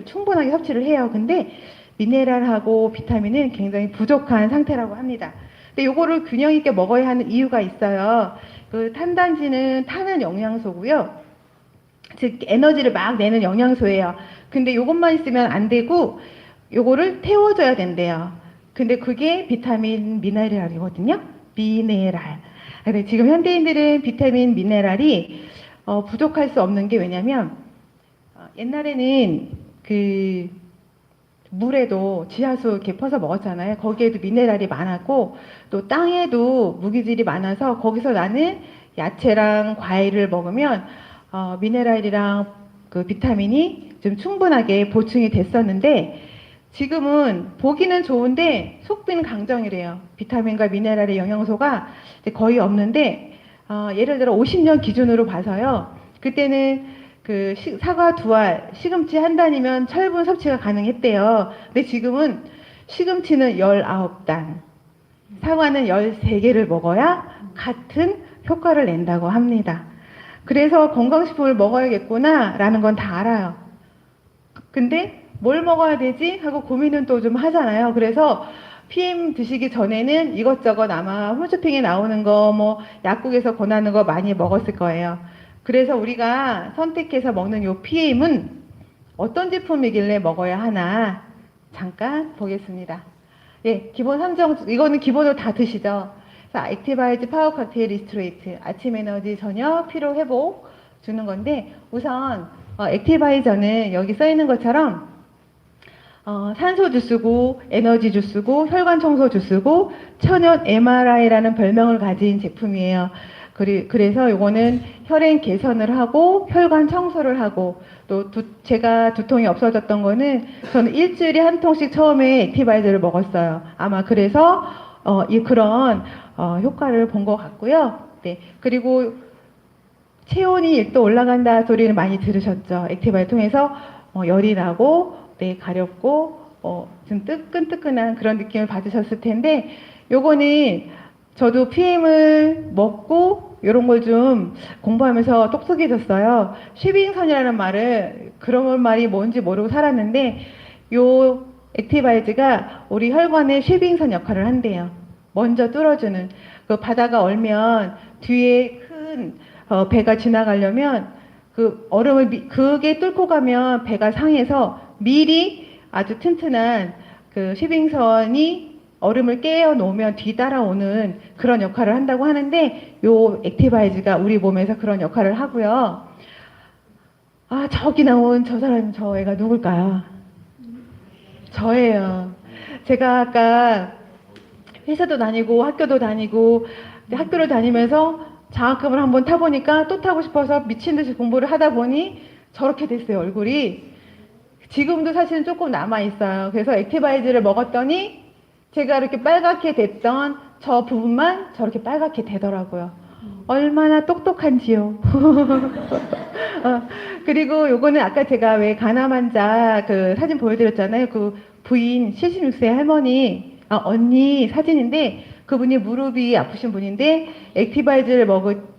충분하게 섭취를 해요. 근데 미네랄하고 비타민은 굉장히 부족한 상태라고 합니다. 근데 요거를 균형 있게 먹어야 하는 이유가 있어요. 그 탄단지는 타는 영양소고요. 즉 에너지를 막 내는 영양소예요. 근데 요것만 있으면 안 되고 요거를 태워줘야 된대요. 근데 그게 비타민 미네랄이거든요. 미네랄. 근데 지금 현대인들은 비타민 미네랄이 부족할 수 없는 게, 왜냐면 옛날에는 그 물에도 지하수 이렇게 퍼서 먹었잖아요. 거기에도 미네랄이 많았고, 또 땅에도 무기질이 많아서 거기서 나는 야채랑 과일을 먹으면 미네랄이랑 그 비타민이 좀 충분하게 보충이 됐었는데, 지금은 보기는 좋은데 속비는 강정이래요. 비타민과 미네랄의 영양소가 거의 없는데, 예를 들어 50년 기준으로 봐서요. 그때는 그 사과 2알, 시금치 한 단이면 철분 섭취가 가능했대요. 근데 지금은 시금치는 19단, 사과는 13개를 먹어야 같은 효과를 낸다고 합니다. 그래서 건강식품을 먹어야겠구나 라는 건 다 알아요. 근데 뭘 먹어야 되지? 하고 고민은 또 좀 하잖아요. 그래서 PM 드시기 전에는 이것저것 아마 홈쇼핑에 나오는 거, 뭐 약국에서 권하는 거 많이 먹었을 거예요. 그래서 우리가 선택해서 먹는 요 PM은 어떤 제품이길래 먹어야 하나 잠깐 보겠습니다. 예, 기본 3종, 이거는 기본으로 다 드시죠. 자, 액티바이즈 파워 칵테일 리스트레이트, 아침 에너지, 저녁 피로 회복 주는 건데, 우선 액티바이저는 여기 써 있는 것처럼 산소 주스고 에너지 주스고 혈관 청소 주스고 천연 MRI라는 별명을 가진 제품이에요. 그래서 요거는 혈행 개선을 하고 혈관 청소를 하고, 또 제가 두통이 없어졌던 거는 저는 일주일에 한 통씩 처음에 액티바이저를 먹었어요. 아마 그래서 그런 효과를 본 것 같고요. 네, 그리고 체온이 또 올라간다 소리를 많이 들으셨죠. 액티바이저 통해서 열이 나고, 네, 가렵고 좀 뜨끈뜨끈한 그런 느낌을 받으셨을 텐데, 요거는 저도 PM을 먹고 이런 걸 좀 공부하면서 똑똑해졌어요. 쉐빙선이라는 그런 말이 뭔지 모르고 살았는데, 요 액티바이즈가 우리 혈관의 쉐빙선 역할을 한대요. 먼저 뚫어주는, 그 바다가 얼면 뒤에 큰 배가 지나가려면 그 얼음을 그게 뚫고 가면 배가 상해서 미리 아주 튼튼한 그 쉐빙선이 얼음을 깨어 놓으면 뒤따라오는 그런 역할을 한다고 하는데, 요 액티바이즈가 우리 몸에서 그런 역할을 하고요. 저기 나온 저 사람, 저 애가 누굴까요? 저예요. 제가 아까 회사도 다니고 학교도 다니고, 학교를 다니면서 장학금을 한번 타보니까 또 타고 싶어서 미친 듯이 공부를 하다 보니 저렇게 됐어요, 얼굴이. 지금도 사실은 조금 남아있어요. 그래서 액티바이즈를 먹었더니 제가 이렇게 빨갛게 됐던 저 부분만 저렇게 빨갛게 되더라고요. 얼마나 똑똑한지요. 그리고 요거는 아까 제가 왜 가남 환자 그 사진 보여드렸잖아요. 그 부인 76세 할머니, 언니 사진인데 그분이 무릎이 아프신 분인데 액티바이즈를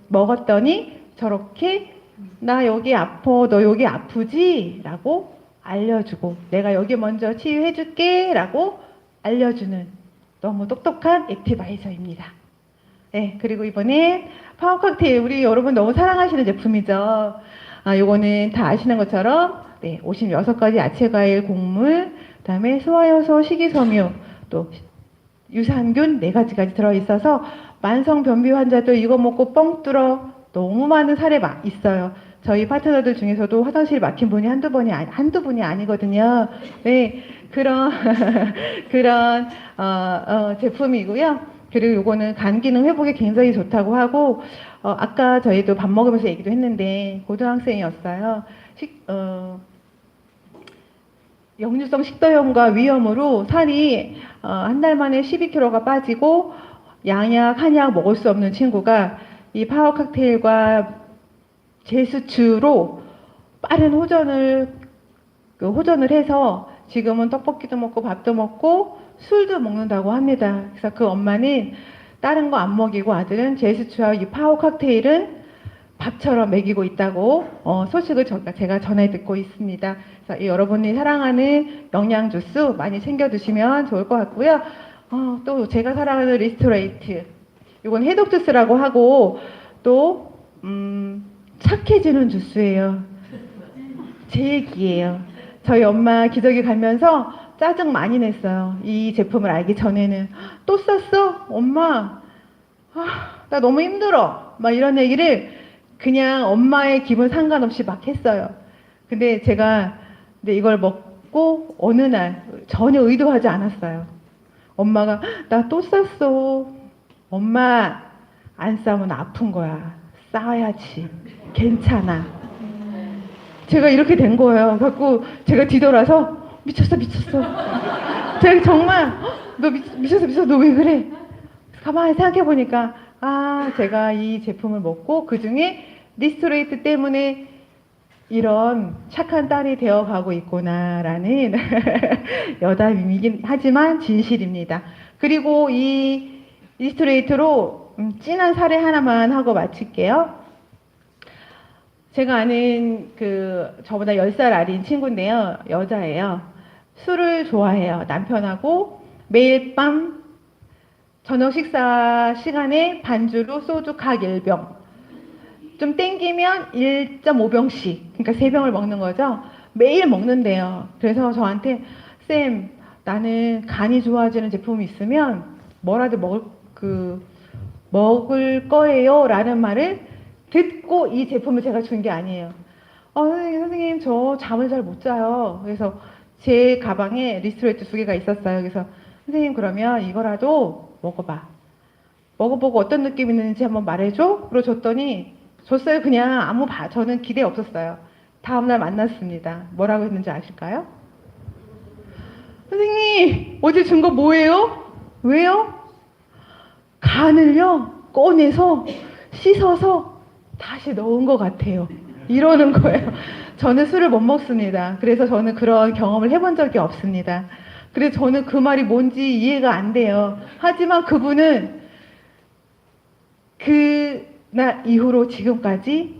먹었더니 저렇게 나 여기 아파, 너 여기 아프지? 라고 알려주고 내가 여기 먼저 치유해줄게 라고 알려주는 너무 똑똑한 액티바이저입니다. 네, 그리고 이번에 파워 칵테일 우리 여러분 너무 사랑하시는 제품이죠. 요거는 다 아시는 것처럼 네, 56가지 야채, 과일, 곡물, 그다음에 소화효소, 식이섬유, 또 유산균 4가지까지 들어있어서 만성 변비 환자도 이거 먹고 뻥 뚫어 너무 많은 사례 있어요. 저희 파트너들 중에서도 화장실 막힌 분이 한두 분이 아니거든요. 네, 그런 그런 제품이고요. 그리고 요거는 간 기능 회복에 굉장히 좋다고 하고 아까 저희도 밥 먹으면서 얘기도 했는데 고등학생이었어요. 역류성 식도염과 위염으로 살이 한 달 만에 12kg가 빠지고 양약, 한약 먹을 수 없는 친구가 이 파워 칵테일과 제수추로 빠른 호전을 해서 지금은 떡볶이도 먹고 밥도 먹고 술도 먹는다고 합니다. 그래서 그 엄마는 다른 거 안 먹이고 아들은 제수추와 이 파워 칵테일은 밥처럼 먹이고 있다고 소식을 제가 전해 듣고 있습니다. 그래서 여러분이 사랑하는 영양 주스 많이 챙겨 드시면 좋을 것 같고요. 또 제가 사랑하는 리스토레이트. 이건 해독 주스라고 하고 또 착해지는 주스예요. 제 얘기예요. 저희 엄마 기저귀 갈면서 짜증 많이 냈어요. 이 제품을 알기 전에는. 또 썼어? 엄마. 나 너무 힘들어. 막 이런 얘기를 그냥 엄마의 기분 상관없이 막 했어요. 근데 제가 이걸 먹고 어느 날 전혀 의도하지 않았어요. 엄마가 나 또 쌌어. 엄마 안 싸면 아픈 거야. 싸야지. 괜찮아. 제가 이렇게 된 거예요. 그래갖고 제가 뒤돌아서 미쳤어. 제가 정말 너 미쳤어. 너 왜 그래? 가만히 생각해보니까 제가 이 제품을 먹고 그중에 리스토레이트 때문에 이런 착한 딸이 되어가고 있구나라는 여담이긴 하지만 진실입니다. 그리고 이 리스토레이트로 진한 사례 하나만 하고 마칠게요. 제가 아는 저보다 10살 어린 친구인데요. 여자예요. 술을 좋아해요. 남편하고 매일 밤 저녁 식사 시간에 반주로 소주 각 1병. 좀 땡기면 1.5병씩. 그러니까 3병을 먹는 거죠. 매일 먹는데요. 그래서 저한테 쌤, 나는 간이 좋아지는 제품이 있으면 뭐라도 먹을 거예요. 라는 말을 듣고 이 제품을 제가 준 게 아니에요. 선생님, 저 잠을 잘 못 자요. 그래서 제 가방에 리스토레이트 2개가 있었어요. 그래서 선생님, 그러면 이거라도 먹어봐. 먹어보고 어떤 느낌이 있는지 한번 말해줘? 그러고 줬어요. 그냥 저는 기대 없었어요. 다음날 만났습니다. 뭐라고 했는지 아실까요? 선생님, 어제 준 거 뭐예요? 왜요? 간을요, 꺼내서 씻어서 다시 넣은 것 같아요. 이러는 거예요. 저는 술을 못 먹습니다. 그래서 저는 그런 경험을 해본 적이 없습니다. 그래서 저는 그 말이 뭔지 이해가 안 돼요. 하지만 그분은 그날 이후로 지금까지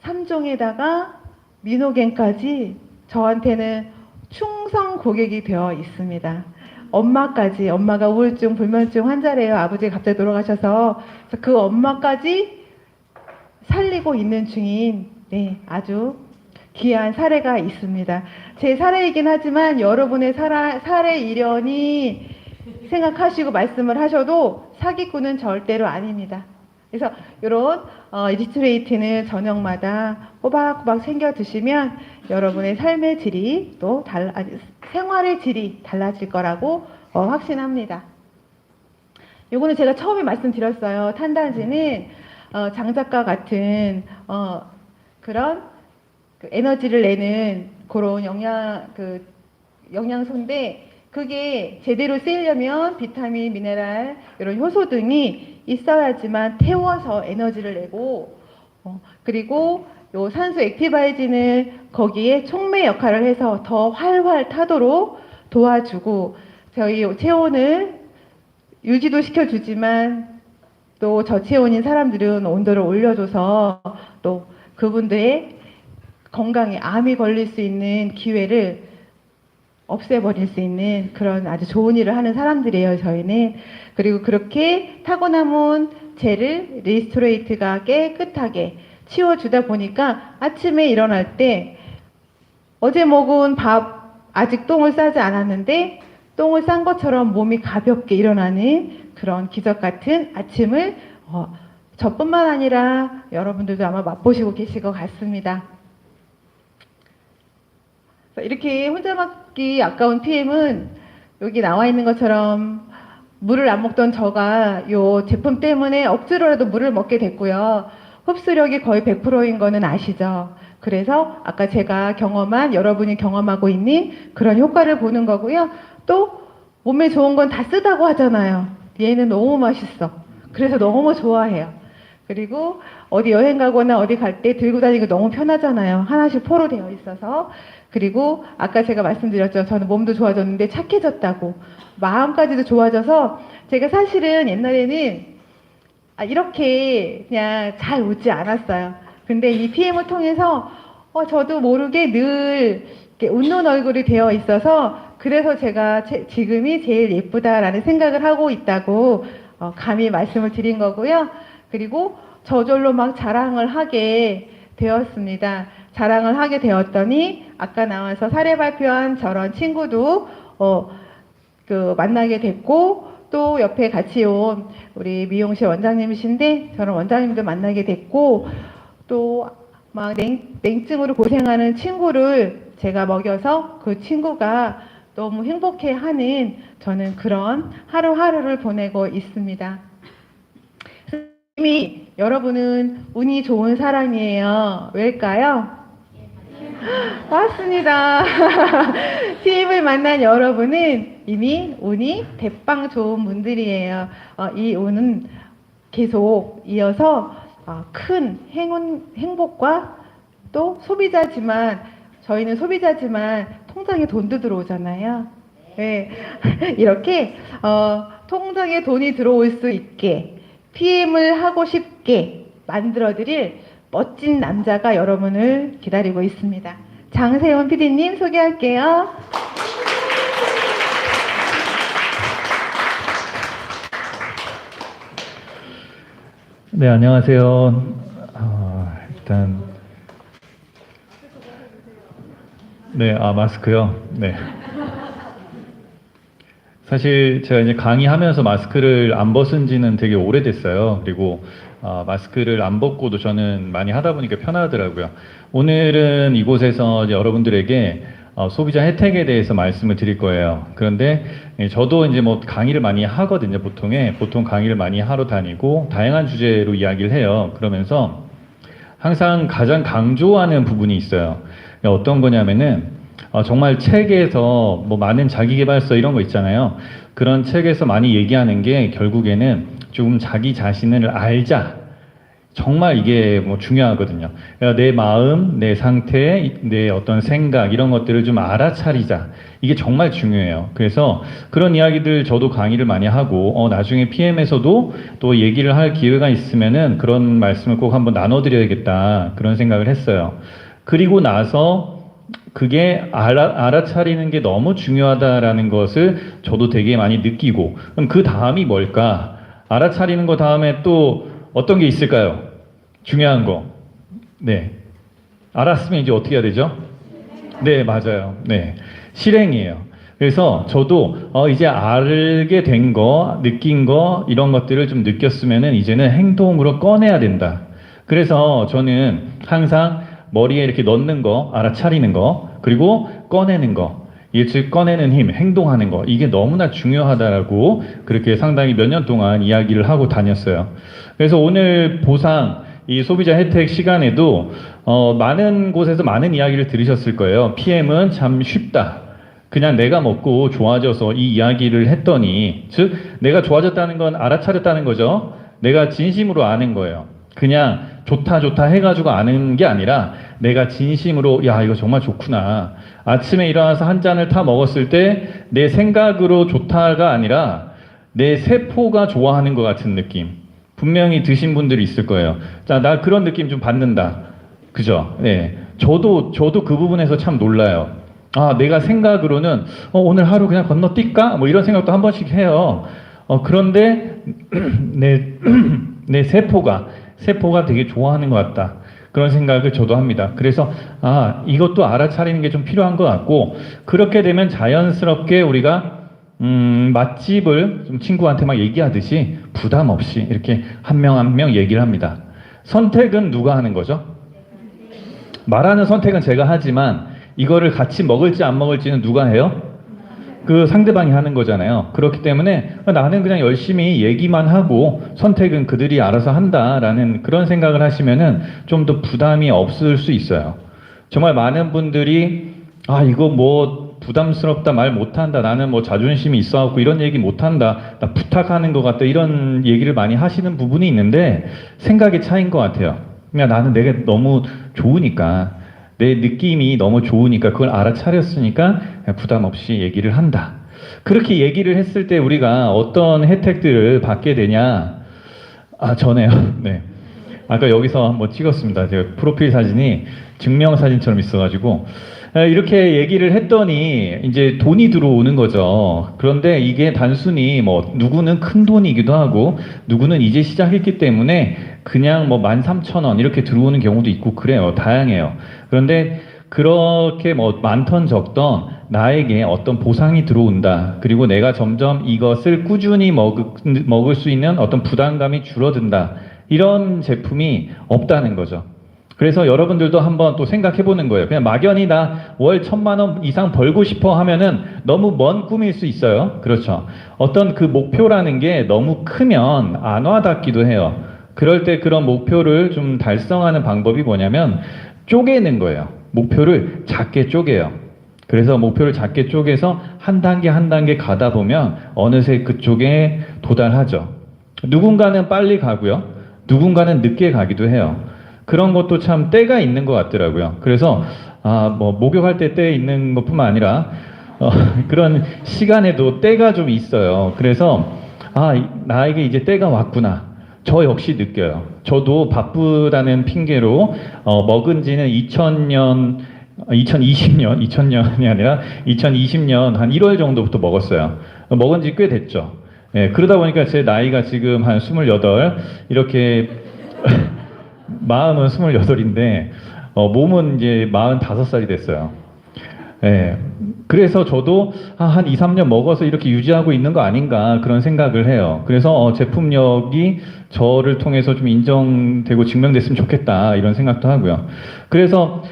3종에다가 미노겐까지 저한테는 충성 고객이 되어 있습니다. 엄마가 우울증, 불면증 환자래요. 아버지가 갑자기 돌아가셔서. 그래서 그 엄마까지 살리고 있는 중인 아주 귀한 사례가 있습니다. 제 사례이긴 하지만 여러분의 사례 일련이 생각하시고 말씀을 하셔도 사기꾼은 절대로 아닙니다. 그래서 이런 리스토레이트는 저녁마다 꼬박꼬박 챙겨 드시면 여러분의 삶의 질이 생활의 질이 달라질 거라고 확신합니다. 요거는 제가 처음에 말씀드렸어요. 탄단지는 장작과 같은 그런 에너지를 내는 그런 영양소인데 그게 제대로 쓰이려면 비타민, 미네랄, 이런 효소 등이 있어야지만 태워서 에너지를 내고, 그리고 요 산소 액티바이진을 거기에 촉매 역할을 해서 더 활활 타도록 도와주고, 저희 체온을 유지도 시켜주지만 또 저체온인 사람들은 온도를 올려줘서 또 그분들의 건강에 암이 걸릴 수 있는 기회를 없애버릴 수 있는 그런 아주 좋은 일을 하는 사람들이에요, 저희는. 그리고 그렇게 타고 남은 젤을 리스토레이트가 깨끗하게 치워주다 보니까 아침에 일어날 때 어제 먹은 밥 아직 똥을 싸지 않았는데 똥을 싼 것처럼 몸이 가볍게 일어나는 그런 기적 같은 아침을 저뿐만 아니라 여러분들도 아마 맛보시고 계실 것 같습니다. 이렇게 혼자 먹기 아까운 PM은 여기 나와 있는 것처럼 물을 안 먹던 저가 요 제품 때문에 억지로라도 물을 먹게 됐고요. 흡수력이 거의 100%인 거는 아시죠? 그래서 아까 제가 경험한, 여러분이 경험하고 있는 그런 효과를 보는 거고요. 또 몸에 좋은 건 다 쓰다고 하잖아요. 얘는 너무 맛있어. 그래서 너무 좋아해요. 그리고 어디 여행 가거나 어디 갈 때 들고 다니기 너무 편하잖아요. 하나씩 포로 되어 있어서. 그리고 아까 제가 말씀드렸죠. 저는 몸도 좋아졌는데 착해졌다고. 마음까지도 좋아져서 제가 사실은 옛날에는 이렇게 그냥 잘 웃지 않았어요. 근데 이 PM을 통해서 저도 모르게 늘 이렇게 웃는 얼굴이 되어 있어서 그래서 제가 지금이 제일 예쁘다라는 생각을 하고 있다고 감히 말씀을 드린 거고요. 그리고 저절로 막 자랑을 하게 되었습니다. 자랑을 하게 되었더니 아까 나와서 사례 발표한 저런 친구도 만나게 됐고 또 옆에 같이 온 우리 미용실 원장님이신데 저런 원장님도 만나게 됐고 또 막 냉증으로 고생하는 친구를 제가 먹여서 그 친구가 너무 행복해하는 저는 그런 하루하루를 보내고 있습니다. 선생님이 여러분은 운이 좋은 사람이에요. 왜일까요? 맞습니다. TM을 만난 여러분은 이미 운이 대빵 좋은 분들이에요. 이 운은 계속 이어서 큰 행복과 또 소비자지만 저희는 소비자지만 통장에 돈도 들어오잖아요. 네. 이렇게 통장에 돈이 들어올 수 있게 PM을 하고 싶게 만들어드릴 멋진 남자가 여러분을 기다리고 있습니다. 장세훈 PD님 소개할게요. 네, 안녕하세요. 일단 네, 마스크요. 네. 사실 제가 이제 강의하면서 마스크를 안 벗은 지는 되게 오래됐어요. 그리고 마스크를 안 벗고도 저는 많이 하다 보니까 편하더라고요. 오늘은 이곳에서 이제 여러분들에게 소비자 혜택에 대해서 말씀을 드릴 거예요. 그런데 저도 이제 뭐 강의를 많이 하거든요. 보통 강의를 많이 하러 다니고 다양한 주제로 이야기를 해요. 그러면서 항상 가장 강조하는 부분이 있어요. 어떤 거냐면은 정말 책에서 뭐 많은 자기계발서 이런 거 있잖아요. 그런 책에서 많이 얘기하는 게 결국에는 좀 자기 자신을 알자. 정말 이게 뭐 중요하거든요. 그러니까 내 마음, 내 상태, 내 어떤 생각 이런 것들을 좀 알아차리자. 이게 정말 중요해요. 그래서 그런 이야기들 저도 강의를 많이 하고 나중에 PM에서도 또 얘기를 할 기회가 있으면은 그런 말씀을 꼭 한번 나눠드려야겠다. 그런 생각을 했어요. 그리고 나서 그게 알아차리는 게 너무 중요하다라는 것을 저도 되게 많이 느끼고 그럼 그 다음이 뭘까? 알아차리는 거 다음에 또 어떤 게 있을까요? 중요한 거. 네. 알았으면 이제 어떻게 해야 되죠? 네, 맞아요. 네. 실행이에요. 그래서 저도 이제 알게 된 거, 느낀 거, 이런 것들을 좀 느꼈으면은 이제는 행동으로 꺼내야 된다. 그래서 저는 항상 머리에 이렇게 넣는 거, 알아차리는 거, 그리고 꺼내는 거. 즉 꺼내는 힘, 행동하는 거 이게 너무나 중요하다라고 그렇게 상당히 몇 년 동안 이야기를 하고 다녔어요. 그래서 오늘 보상 이 소비자 혜택 시간에도 많은 곳에서 많은 이야기를 들으셨을 거예요. PM은 참 쉽다. 그냥 내가 먹고 좋아져서 이 이야기를 했더니, 즉 내가 좋아졌다는 건 알아차렸다는 거죠. 내가 진심으로 아는 거예요. 그냥 좋다 좋다 해가지고 아는 게 아니라 내가 진심으로 야 이거 정말 좋구나. 아침에 일어나서 한 잔을 타 먹었을 때 내 생각으로 좋다가 아니라 내 세포가 좋아하는 것 같은 느낌. 분명히 드신 분들이 있을 거예요. 자, 나 그런 느낌 좀 받는다. 그죠? 네. 저도 그 부분에서 참 놀라요. 아, 내가 생각으로는 오늘 하루 그냥 건너뛸까? 뭐 이런 생각도 한 번씩 해요. 그런데 내 세포가 되게 좋아하는 것 같다. 그런 생각을 저도 합니다. 그래서 이것도 알아차리는 게 좀 필요한 것 같고, 그렇게 되면 자연스럽게 우리가 맛집을 좀 친구한테 막 얘기하듯이 부담 없이 이렇게 한 명 한 명 얘기를 합니다. 선택은 누가 하는 거죠? 말하는 선택은 제가 하지만 이거를 같이 먹을지 안 먹을지는 누가 해요? 그 상대방이 하는 거잖아요. 그렇기 때문에 나는 그냥 열심히 얘기만 하고 선택은 그들이 알아서 한다라는 그런 생각을 하시면은 좀 더 부담이 없을 수 있어요. 정말 많은 분들이 이거 뭐 부담스럽다, 말 못한다, 나는 뭐 자존심이 있어갖고 이런 얘기 못한다, 나 부탁하는 것 같다, 이런 얘기를 많이 하시는 부분이 있는데 생각의 차이인 것 같아요. 그냥 나는 내가 너무 좋으니까, 내 느낌이 너무 좋으니까, 그걸 알아차렸으니까 부담 없이 얘기를 한다. 그렇게 얘기를 했을 때 우리가 어떤 혜택들을 받게 되냐? 전에요. 네. 아까 여기서 한번 찍었습니다. 제가 프로필 사진이 증명사진처럼 있어가지고 이렇게 얘기를 했더니 이제 돈이 들어오는 거죠. 그런데 이게 단순히 뭐 누구는 큰 돈이기도 하고 누구는 이제 시작했기 때문에 그냥 뭐 13,000원 이렇게 들어오는 경우도 있고 그래요. 다양해요. 그런데 그렇게 뭐 많던 적던 나에게 어떤 보상이 들어온다. 그리고 내가 점점 이것을 꾸준히 먹을 수 있는 어떤 부담감이 줄어든다. 이런 제품이 없다는 거죠. 그래서 여러분들도 한번 또 생각해 보는 거예요. 그냥 막연히 나 월 1,000만 원 이상 벌고 싶어 하면은 너무 먼 꿈일 수 있어요. 그렇죠. 어떤 그 목표라는 게 너무 크면 안 와닿기도 해요. 그럴 때 그런 목표를 좀 달성하는 방법이 뭐냐면 쪼개는 거예요. 목표를 작게 쪼개요. 그래서 목표를 작게 쪼개서 한 단계 한 단계 가다 보면 어느새 그쪽에 도달하죠. 누군가는 빨리 가고요. 누군가는 늦게 가기도 해요. 그런 것도 참 때가 있는 것 같더라고요. 그래서 뭐 목욕할 때 때 있는 것뿐만 아니라 그런 시간에도 때가 좀 있어요. 그래서 나에게 이제 때가 왔구나. 저 역시 느껴요. 저도 바쁘다는 핑계로 먹은 지는 2020년이 아니라 2020년 한 1월 정도부터 먹었어요. 먹은 지 꽤 됐죠. 예, 그러다 보니까 제 나이가 지금 한 28, 이렇게 마음은 28인데 몸은 이제 45살이 됐어요. 예, 그래서 저도 한 2, 3년 먹어서 이렇게 유지하고 있는 거 아닌가 그런 생각을 해요. 그래서 제품력이 저를 통해서 좀 인정되고 증명됐으면 좋겠다 이런 생각도 하고요. 그래서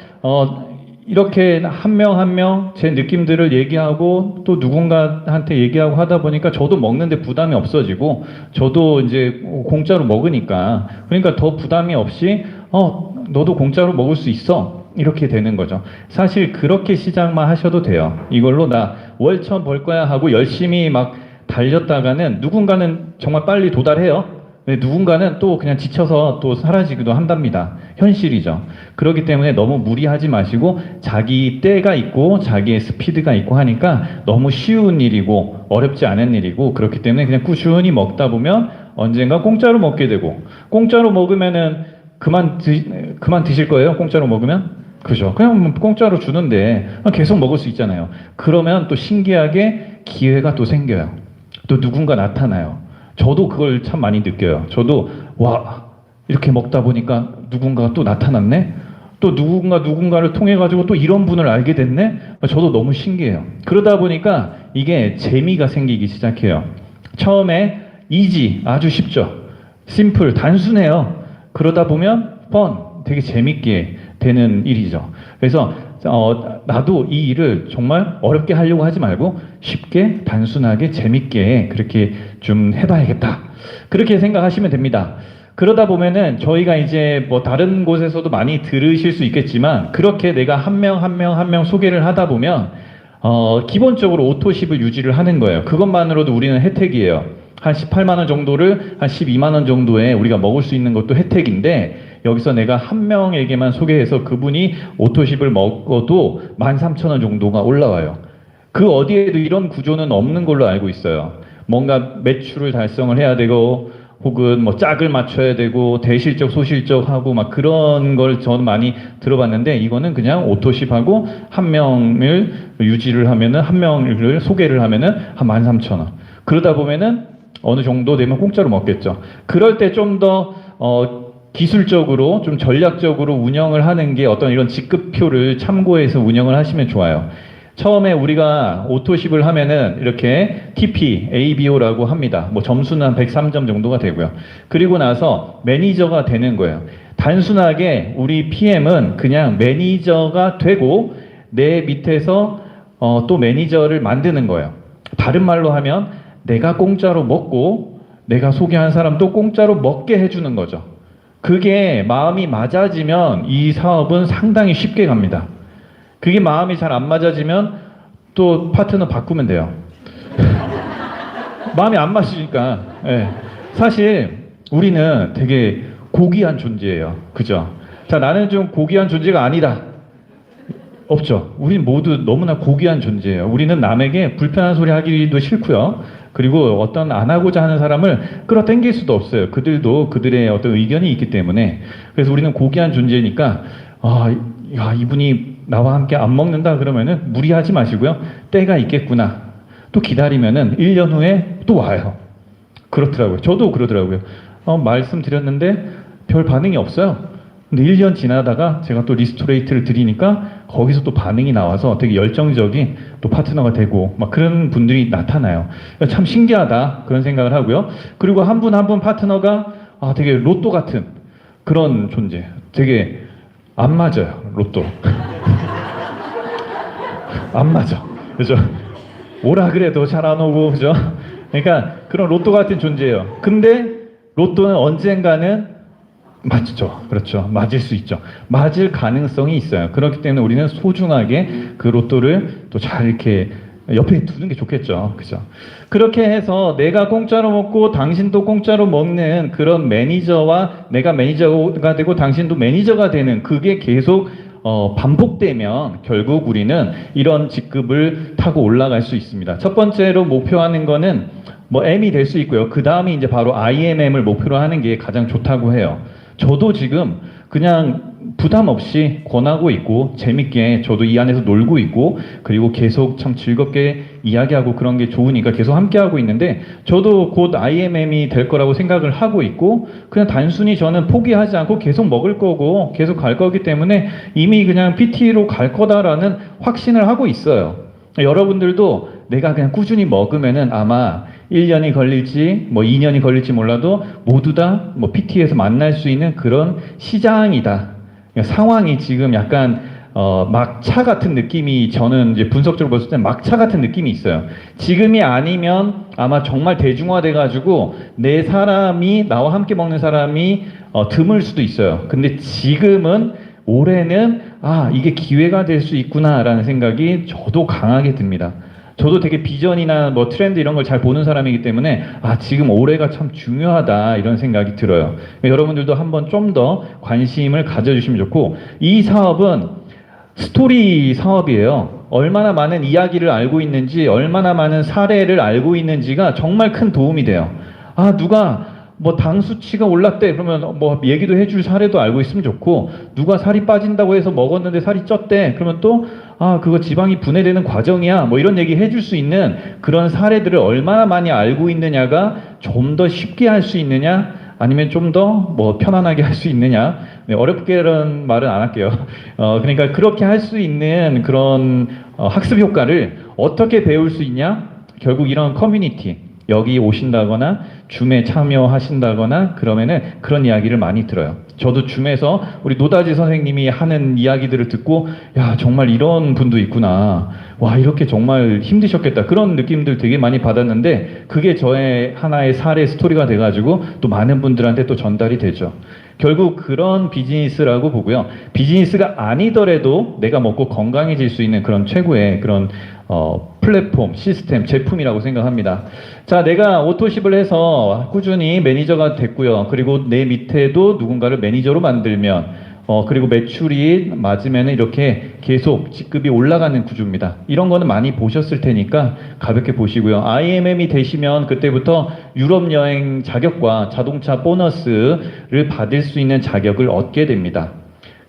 이렇게 한 명 한 명 제 느낌들을 얘기하고 또 누군가한테 얘기하고 하다 보니까 저도 먹는데 부담이 없어지고 저도 이제 공짜로 먹으니까 그러니까 더 부담이 없이 너도 공짜로 먹을 수 있어 이렇게 되는 거죠. 사실 그렇게 시작만 하셔도 돼요. 이걸로 나 월 1,000 벌 거야 하고 열심히 막 달렸다가는 누군가는 정말 빨리 도달해요. 누군가는 또 그냥 지쳐서 또 사라지기도 한답니다. 현실이죠. 그렇기 때문에 너무 무리하지 마시고 자기 때가 있고 자기의 스피드가 있고 하니까 너무 쉬운 일이고 어렵지 않은 일이고 그렇기 때문에 그냥 꾸준히 먹다 보면 언젠가 공짜로 먹게 되고 공짜로 먹으면은 그만 드실 거예요? 공짜로 먹으면? 그죠? 그냥 공짜로 주는데 계속 먹을 수 있잖아요. 그러면 또 신기하게 기회가 또 생겨요. 또 누군가 나타나요. 저도 그걸 참 많이 느껴요. 저도 이렇게 먹다 보니까 누군가가 또 나타났네? 또 누군가를 통해 가지고 또 이런 분을 알게 됐네? 저도 너무 신기해요. 그러다 보니까 이게 재미가 생기기 시작해요. 처음에 이지, 아주 쉽죠. 심플, 단순해요. 그러다 보면 되게 재밌게 되는 일이죠. 그래서 나도 이 일을 정말 어렵게 하려고 하지 말고 쉽게 단순하게 재밌게 그렇게 좀 해봐야겠다. 그렇게 생각하시면 됩니다. 그러다 보면은 저희가 이제 뭐 다른 곳에서도 많이 들으실 수 있겠지만 그렇게 내가 한 명 한 명 소개를 하다 보면 기본적으로 오토십을 유지를 하는 거예요. 그것만으로도 우리는 혜택이에요. 한 18만 원 정도를 한 12만 원 정도에 우리가 먹을 수 있는 것도 혜택인데, 여기서 내가 한 명에게만 소개해서 그분이 오토십을 먹어도 13,000원 정도가 올라와요. 그 어디에도 이런 구조는 없는 걸로 알고 있어요. 뭔가 매출을 달성을 해야 되고, 혹은 뭐 짝을 맞춰야 되고, 대실적 소실적 하고 막 그런 걸 저는 많이 들어봤는데, 이거는 그냥 오토십하고 한 명을 유지를 하면은, 한 명을 소개를 하면은 한 13,000원. 그러다 보면은 어느 정도 되면 공짜로 먹겠죠. 그럴 때 좀 더 기술적으로 좀 전략적으로 운영을 하는 게 어떤 이런 직급표를 참고해서 운영을 하시면 좋아요. 처음에 우리가 오토십을 하면은 이렇게 TP, ABO라고 합니다. 뭐 점수는 한 103점 정도가 되고요. 그리고 나서 매니저가 되는 거예요. 단순하게 우리 PM은 그냥 매니저가 되고 내 밑에서 또 매니저를 만드는 거예요. 다른 말로 하면 내가 공짜로 먹고 내가 소개한 사람도 공짜로 먹게 해주는 거죠. 그게 마음이 맞아지면 이 사업은 상당히 쉽게 갑니다. 그게 마음이 잘 안 맞아지면 또 파트너 바꾸면 돼요. 마음이 안 맞으니까. 예. 사실 우리는 되게 고귀한 존재예요. 그죠? 자, 나는 좀 고귀한 존재가 아니다. 없죠. 우린 모두 너무나 고귀한 존재예요. 우리는 남에게 불편한 소리 하기도 싫고요. 그리고 어떤 안 하고자 하는 사람을 끌어당길 수도 없어요. 그들도 그들의 어떤 의견이 있기 때문에. 그래서 우리는 고귀한 존재니까, 야, 이분이 나와 함께 안 먹는다 그러면은 무리하지 마시고요. 때가 있겠구나. 또 기다리면은 1년 후에 또 와요. 그렇더라고요. 저도 그러더라고요. 말씀드렸는데 별 반응이 없어요. 근데 1년 지나다가 제가 또 리스토레이트를 드리니까 거기서 또 반응이 나와서 되게 열정적인 또 파트너가 되고 막 그런 분들이 나타나요. 참 신기하다 그런 생각을 하고요. 그리고 한 분 한 분 파트너가 되게 로또 같은 그런 존재. 되게 안 맞아요. 로또. 안 맞아. 그죠? 오라 그래도 잘 안 오고, 그죠? 그러니까 그런 로또 같은 존재예요. 근데 로또는 언젠가는 맞죠. 그렇죠. 맞을 수 있죠. 맞을 가능성이 있어요. 그렇기 때문에 우리는 소중하게 그 로또를 또 잘 이렇게 옆에 두는 게 좋겠죠. 그죠? 그렇게 해서 내가 공짜로 먹고 당신도 공짜로 먹는 그런 매니저와 내가 매니저가 되고 당신도 매니저가 되는 그게 계속 반복되면 결국 우리는 이런 직급을 타고 올라갈 수 있습니다. 첫 번째로 목표하는 거는 뭐 M이 될 수 있고요. 그 다음에 이제 바로 IMM을 목표로 하는 게 가장 좋다고 해요. 저도 지금 그냥 부담 없이 권하고 있고 재밌게 저도 이 안에서 놀고 있고 그리고 계속 참 즐겁게 이야기하고 그런 게 좋으니까 계속 함께 하고 있는데 저도 곧 IMM이 될 거라고 생각을 하고 있고 그냥 단순히 저는 포기하지 않고 계속 먹을 거고 계속 갈 거기 때문에 이미 그냥 PT로 갈 거다라는 확신을 하고 있어요. 여러분들도 내가 그냥 꾸준히 먹으면은 아마 1년이 걸릴지 뭐 2년이 걸릴지 몰라도 모두 다 뭐 PT에서 만날 수 있는 그런 시장이다. 상황이 지금 약간 막차 같은 느낌이 저는 이제 분석적으로 봤을 때 막차 같은 느낌이 있어요. 지금이 아니면 아마 정말 대중화돼 가지고 내 사람이 나와 함께 먹는 사람이 드물 수도 있어요. 근데 지금은 올해는 이게 기회가 될 수 있구나라는 생각이 저도 강하게 듭니다. 저도 되게 비전이나 뭐 트렌드 이런 걸 잘 보는 사람이기 때문에 지금 올해가 참 중요하다 이런 생각이 들어요. 여러분들도 한번 좀 더 관심을 가져주시면 좋고 이 사업은 스토리 사업이에요. 얼마나 많은 이야기를 알고 있는지 얼마나 많은 사례를 알고 있는지가 정말 큰 도움이 돼요. 누가 뭐 당 수치가 올랐대 그러면 뭐 얘기도 해줄 사례도 알고 있으면 좋고 누가 살이 빠진다고 해서 먹었는데 살이 쪘대 그러면 또 그거 지방이 분해되는 과정이야 뭐 이런 얘기 해줄 수 있는 그런 사례들을 얼마나 많이 알고 있느냐가 좀 더 쉽게 할 수 있느냐 아니면 좀 더 뭐 편안하게 할 수 있느냐 어렵게는 말은 안 할게요. 그러니까 그렇게 할 수 있는 그런 학습 효과를 어떻게 배울 수 있냐 결국 이런 커뮤니티 여기 오신다거나 줌에 참여하신다거나 그러면은 그런 이야기를 많이 들어요. 저도 줌에서 우리 노다지 선생님이 하는 이야기들을 듣고 야 정말 이런 분도 있구나 와 이렇게 정말 힘드셨겠다 그런 느낌들 되게 많이 받았는데 그게 저의 하나의 사례 스토리가 돼가지고 또 많은 분들한테 또 전달이 되죠. 결국 그런 비즈니스라고 보고요. 비즈니스가 아니더라도 내가 먹고 건강해질 수 있는 그런 최고의 그런 플랫폼, 시스템, 제품이라고 생각합니다. 자, 내가 오토십을 해서 꾸준히 매니저가 됐고요. 그리고 내 밑에도 누군가를 매니저로 만들면 그리고 매출이 맞으면 이렇게 계속 직급이 올라가는 구조입니다. 이런 거는 많이 보셨을 테니까 가볍게 보시고요. IMM이 되시면 그때부터 유럽 여행 자격과 자동차 보너스를 받을 수 있는 자격을 얻게 됩니다.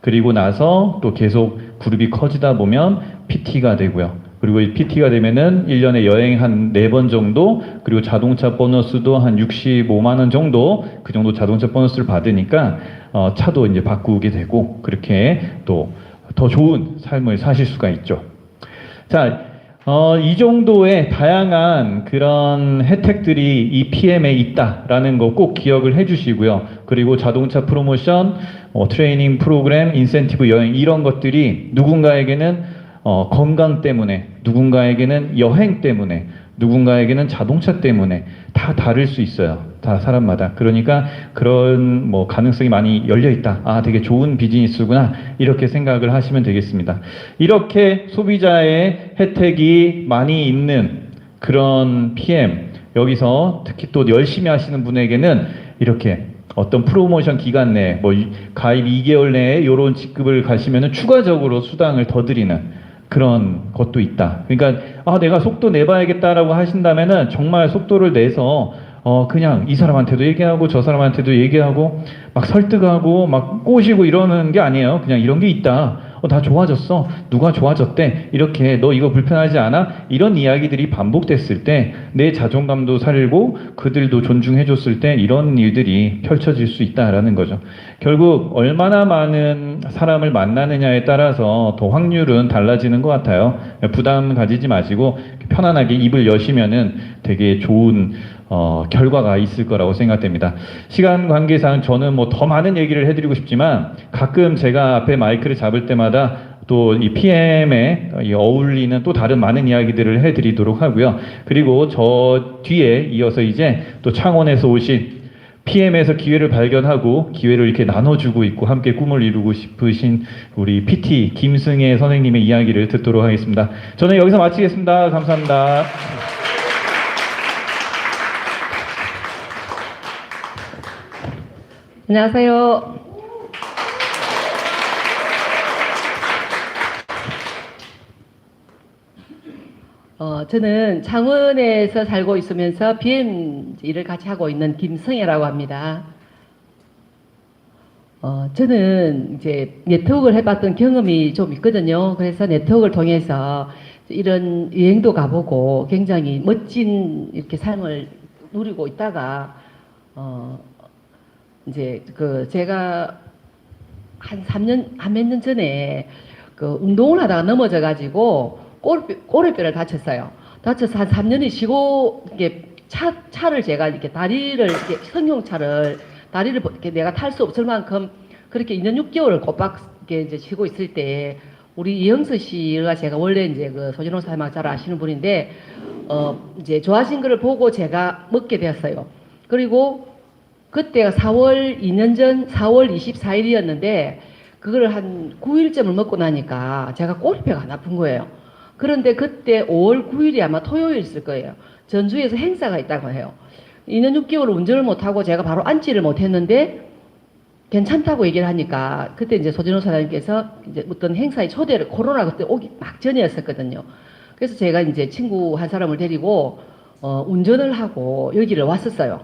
그리고 나서 또 계속 그룹이 커지다 보면 PT가 되고요. 그리고 이 PT가 되면은 1년에 여행 한 4번 정도, 그리고 자동차 보너스도 한 65만 원 정도, 그 정도 자동차 보너스를 받으니까 차도 이제 바꾸게 되고, 그렇게 또 더 좋은 삶을 사실 수가 있죠. 자, 이 정도의 다양한 그런 혜택들이 이 PM에 있다라는 거 꼭 기억을 해주시고요. 그리고 자동차 프로모션, 트레이닝 프로그램, 인센티브 여행 이런 것들이 누군가에게는 건강 때문에, 누군가에게는 여행 때문에, 누군가에게는 자동차 때문에 다 다를 수 있어요. 다 사람마다. 그러니까 그런 뭐 가능성이 많이 열려 있다. 아, 되게 좋은 비즈니스구나. 이렇게 생각을 하시면 되겠습니다. 이렇게 소비자의 혜택이 많이 있는 그런 PM, 여기서 특히 또 열심히 하시는 분에게는 이렇게 어떤 프로모션 기간 내에 뭐 가입 2개월 내에 이런 직급을 가시면은 추가적으로 수당을 더 드리는 그런 것도 있다. 그러니까 내가 속도 내봐야겠다라고 하신다면은 정말 속도를 내서 그냥 이 사람한테도 얘기하고 저 사람한테도 얘기하고 막 설득하고 막 꼬시고 이러는 게 아니에요. 그냥 이런 게 있다. 다 좋아졌어. 누가 좋아졌대. 이렇게 너 이거 불편하지 않아? 이런 이야기들이 반복됐을 때 내 자존감도 살고 그들도 존중해줬을 때 이런 일들이 펼쳐질 수 있다라는 거죠. 결국 얼마나 많은 사람을 만나느냐에 따라서 더 확률은 달라지는 것 같아요. 부담 가지지 마시고 편안하게 입을 여시면은 되게 좋은 결과가 있을 거라고 생각됩니다. 시간 관계상 저는 뭐 더 많은 얘기를 해드리고 싶지만 가끔 제가 앞에 마이크를 잡을 때마다 또 이 PM에 어울리는 또 다른 많은 이야기들을 해드리도록 하고요. 그리고 저 뒤에 이어서 이제 또 창원에서 오신 PM에서 기회를 발견하고 기회를 이렇게 나눠주고 있고 함께 꿈을 이루고 싶으신 우리 PT 김승혜 선생님의 이야기를 듣도록 하겠습니다. 저는 여기서 마치겠습니다. 감사합니다. 안녕하세요. 저는 창원에서 살고 있으면서 BM 일을 같이 하고 있는 김성애라고 합니다. 저는 이제 네트워크를 해봤던 경험이 좀 있거든요. 그래서 네트워크를 통해서 이런 여행도 가보고 굉장히 멋진 이렇게 삶을 누리고 있다가, 이제 제가 한 몇 년 전에 운동을 하다가 넘어져가지고 꼬리뼈를 다쳤어요. 다쳐서 한 3년이 쉬고, 이게 차를 제가 이렇게 다리를, 승용차를, 다리를 이렇게 내가 탈 수 없을 만큼 그렇게 2년 6개월을 꼬박 이제 쉬고 있을 때, 우리 이영수 씨가 제가 원래 이제 소진호 사장 잘 아시는 분인데, 이제 좋아하신 거를 보고 제가 먹게 되었어요. 그리고 그때가 2년 전 4월 24일이었는데, 그거를 한 9일쯤을 먹고 나니까 제가 꼬리뼈가 안 아픈 거예요. 그런데 그때 5월 9일이 아마 토요일일 거예요. 전주에서 행사가 있다고 해요. 2년 6개월 운전을 못하고 제가 바로 앉지를 못했는데 괜찮다고 얘기를 하니까 그때 이제 소진호 사장님께서 이제 어떤 행사에 초대를, 코로나 그때 오기 막 전이었었거든요. 그래서 제가 이제 친구 한 사람을 데리고 운전을 하고 여기를 왔었어요.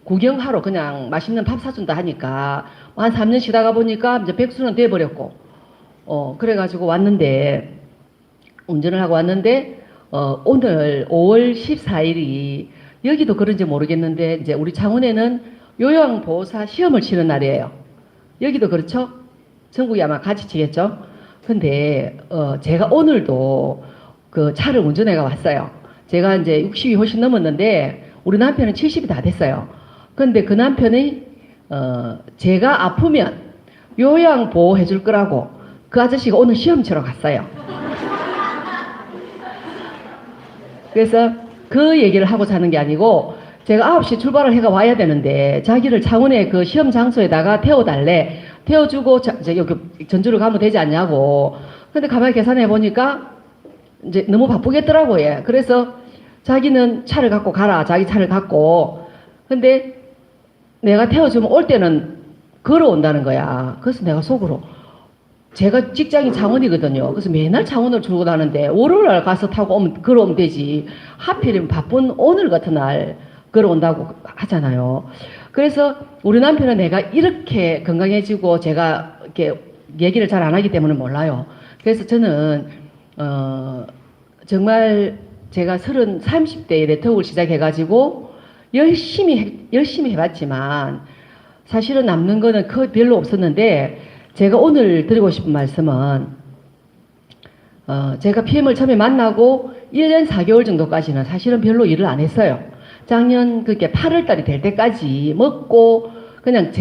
구경하러 그냥 맛있는 밥 사준다 하니까 한 3년 쉬다가 보니까 이제 백수는 돼버렸고, 그래가지고 왔는데, 운전을 하고 왔는데, 오늘 5월 14일이 여기도 그런지 모르겠는데, 이제 우리 창원에는 요양보호사 시험을 치는 날이에요. 여기도 그렇죠? 전국이 아마 같이 치겠죠? 근데, 제가 오늘도 그 차를 운전해가 왔어요. 제가 이제 60이 훨씬 넘었는데, 우리 남편은 70이 다 됐어요. 근데 그 남편이, 제가 아프면 요양보호 해줄 거라고 그 아저씨가 오늘 시험 치러 갔어요. 그래서 그 얘기를 하고 자는 게 아니고, 제가 9시 출발을 해가 와야 되는데 자기를 창원의 그 시험 장소에다가 태워달래. 태워주고 이제 여기 전주를 가면 되지 않냐고. 근데 가만히 계산해 보니까 이제 너무 바쁘겠더라고요. 예. 그래서 자기는 차를 갖고 가라. 자기 차를 갖고. 근데 내가 태워주면 올 때는 걸어온다는 거야. 그래서 내가 속으로 제가 직장이 창원이거든요. 그래서 맨날 창원을 출근하는데 월요일 가서 타고 걸어오면 되지. 하필이면 바쁜 오늘 같은 날 걸어온다고 하잖아요. 그래서 우리 남편은 내가 이렇게 건강해지고 제가 이렇게 얘기를 잘 안 하기 때문에 몰라요. 그래서 저는 정말 제가 30대에 네트워크를 시작해가지고 열심히 해봤지만 사실은 남는 거는 별로 없었는데 제가 오늘 드리고 싶은 말씀은 제가 PM을 처음에 만나고 1년 4개월 정도까지는 사실은 별로 일을 안 했어요. 작년 그게 8월 달이 될 때까지 먹고 그냥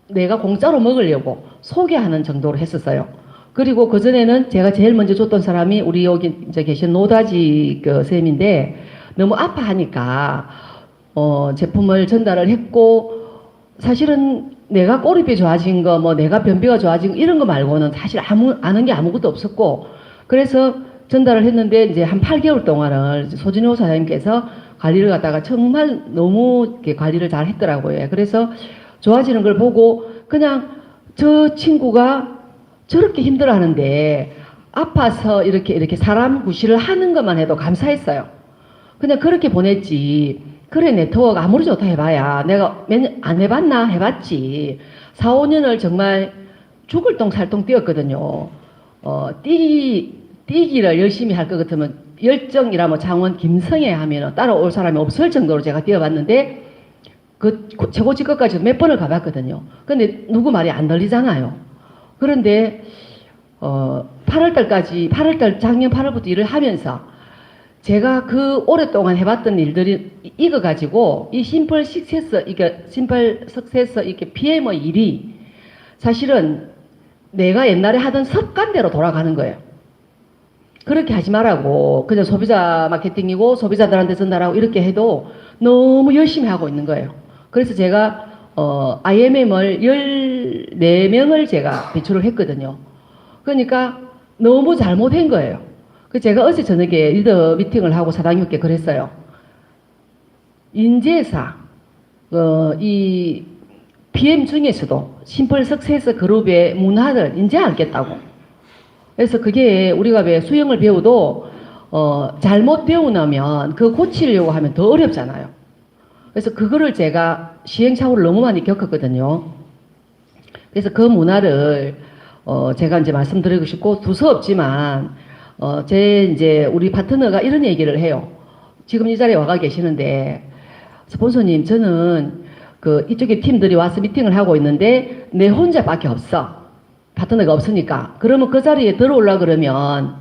내가 공짜로 먹으려고 소개하는 정도로 했었어요. 그리고 그전에는 제가 제일 먼저 줬던 사람이 우리 여기 이제 계신 노다지 쌤인데 너무 아파하니까 제품을 전달을 했고 사실은 내가 꼬리뼈 좋아진 거 뭐 내가 변비가 좋아진 거 이런 거 말고는 사실 아는 게 아무것도 없었고 그래서 전달을 했는데 이제 한 8개월 동안을 소진호 사장님께서 관리를 갖다가 정말 너무 이렇게 관리를 잘 했더라고요. 그래서 좋아지는 걸 보고 그냥 저 친구가 저렇게 힘들어 하는데 아파서 이렇게 사람 구실을 하는 것만 해도 감사했어요. 그냥 그렇게 보냈지. 그래, 네트워크 아무리 좋다 해봐야 내가 안 해봤나? 해봤지. 4, 5년을 정말 죽을 똥 살똥 뛰었거든요. 뛰기를 열심히 할 것 같으면 열정이라면 창원 김성애 하면 따라올 사람이 없을 정도로 제가 뛰어봤는데 그 최고직 끝까지 몇 번을 가봤거든요. 근데 누구 말이 안 들리잖아요. 그런데 8월달 작년 8월부터 일을 하면서 제가 그 오랫동안 해봤던 일들이 이거 가지고 이 심플 석세서 이게 PM의 일이 사실은 내가 옛날에 하던 습관대로 돌아가는 거예요. 그렇게 하지 말라고 그냥 소비자 마케팅이고 소비자들한테 전달하고 이렇게 해도 너무 열심히 하고 있는 거예요. 그래서 제가 IMM을 14명을 제가 배출을 했거든요. 그러니까 너무 잘못한 거예요. 그 제가 어제 저녁에 리더 미팅을 하고 사장님께 그랬어요. 인재사 이 PM 중에서도 심플 석세서 그룹의 문화를 이제 알겠다고. 그래서 그게 우리가 왜 수영을 배워도 잘못 배우면 그거 고치려고 하면 더 어렵잖아요. 그래서 그거를 제가 시행착오를 너무 많이 겪었거든요. 그래서 그 문화를 제가 이제 말씀드리고 싶고 두서없지만 이제 우리 파트너가 이런 얘기를 해요. 지금 이 자리에 와가 계시는데 스폰서님 저는 이쪽에 팀들이 와서 미팅을 하고 있는데 내 혼자밖에 없어. 파트너가 없으니까. 그러면 그 자리에 들어오려 그러면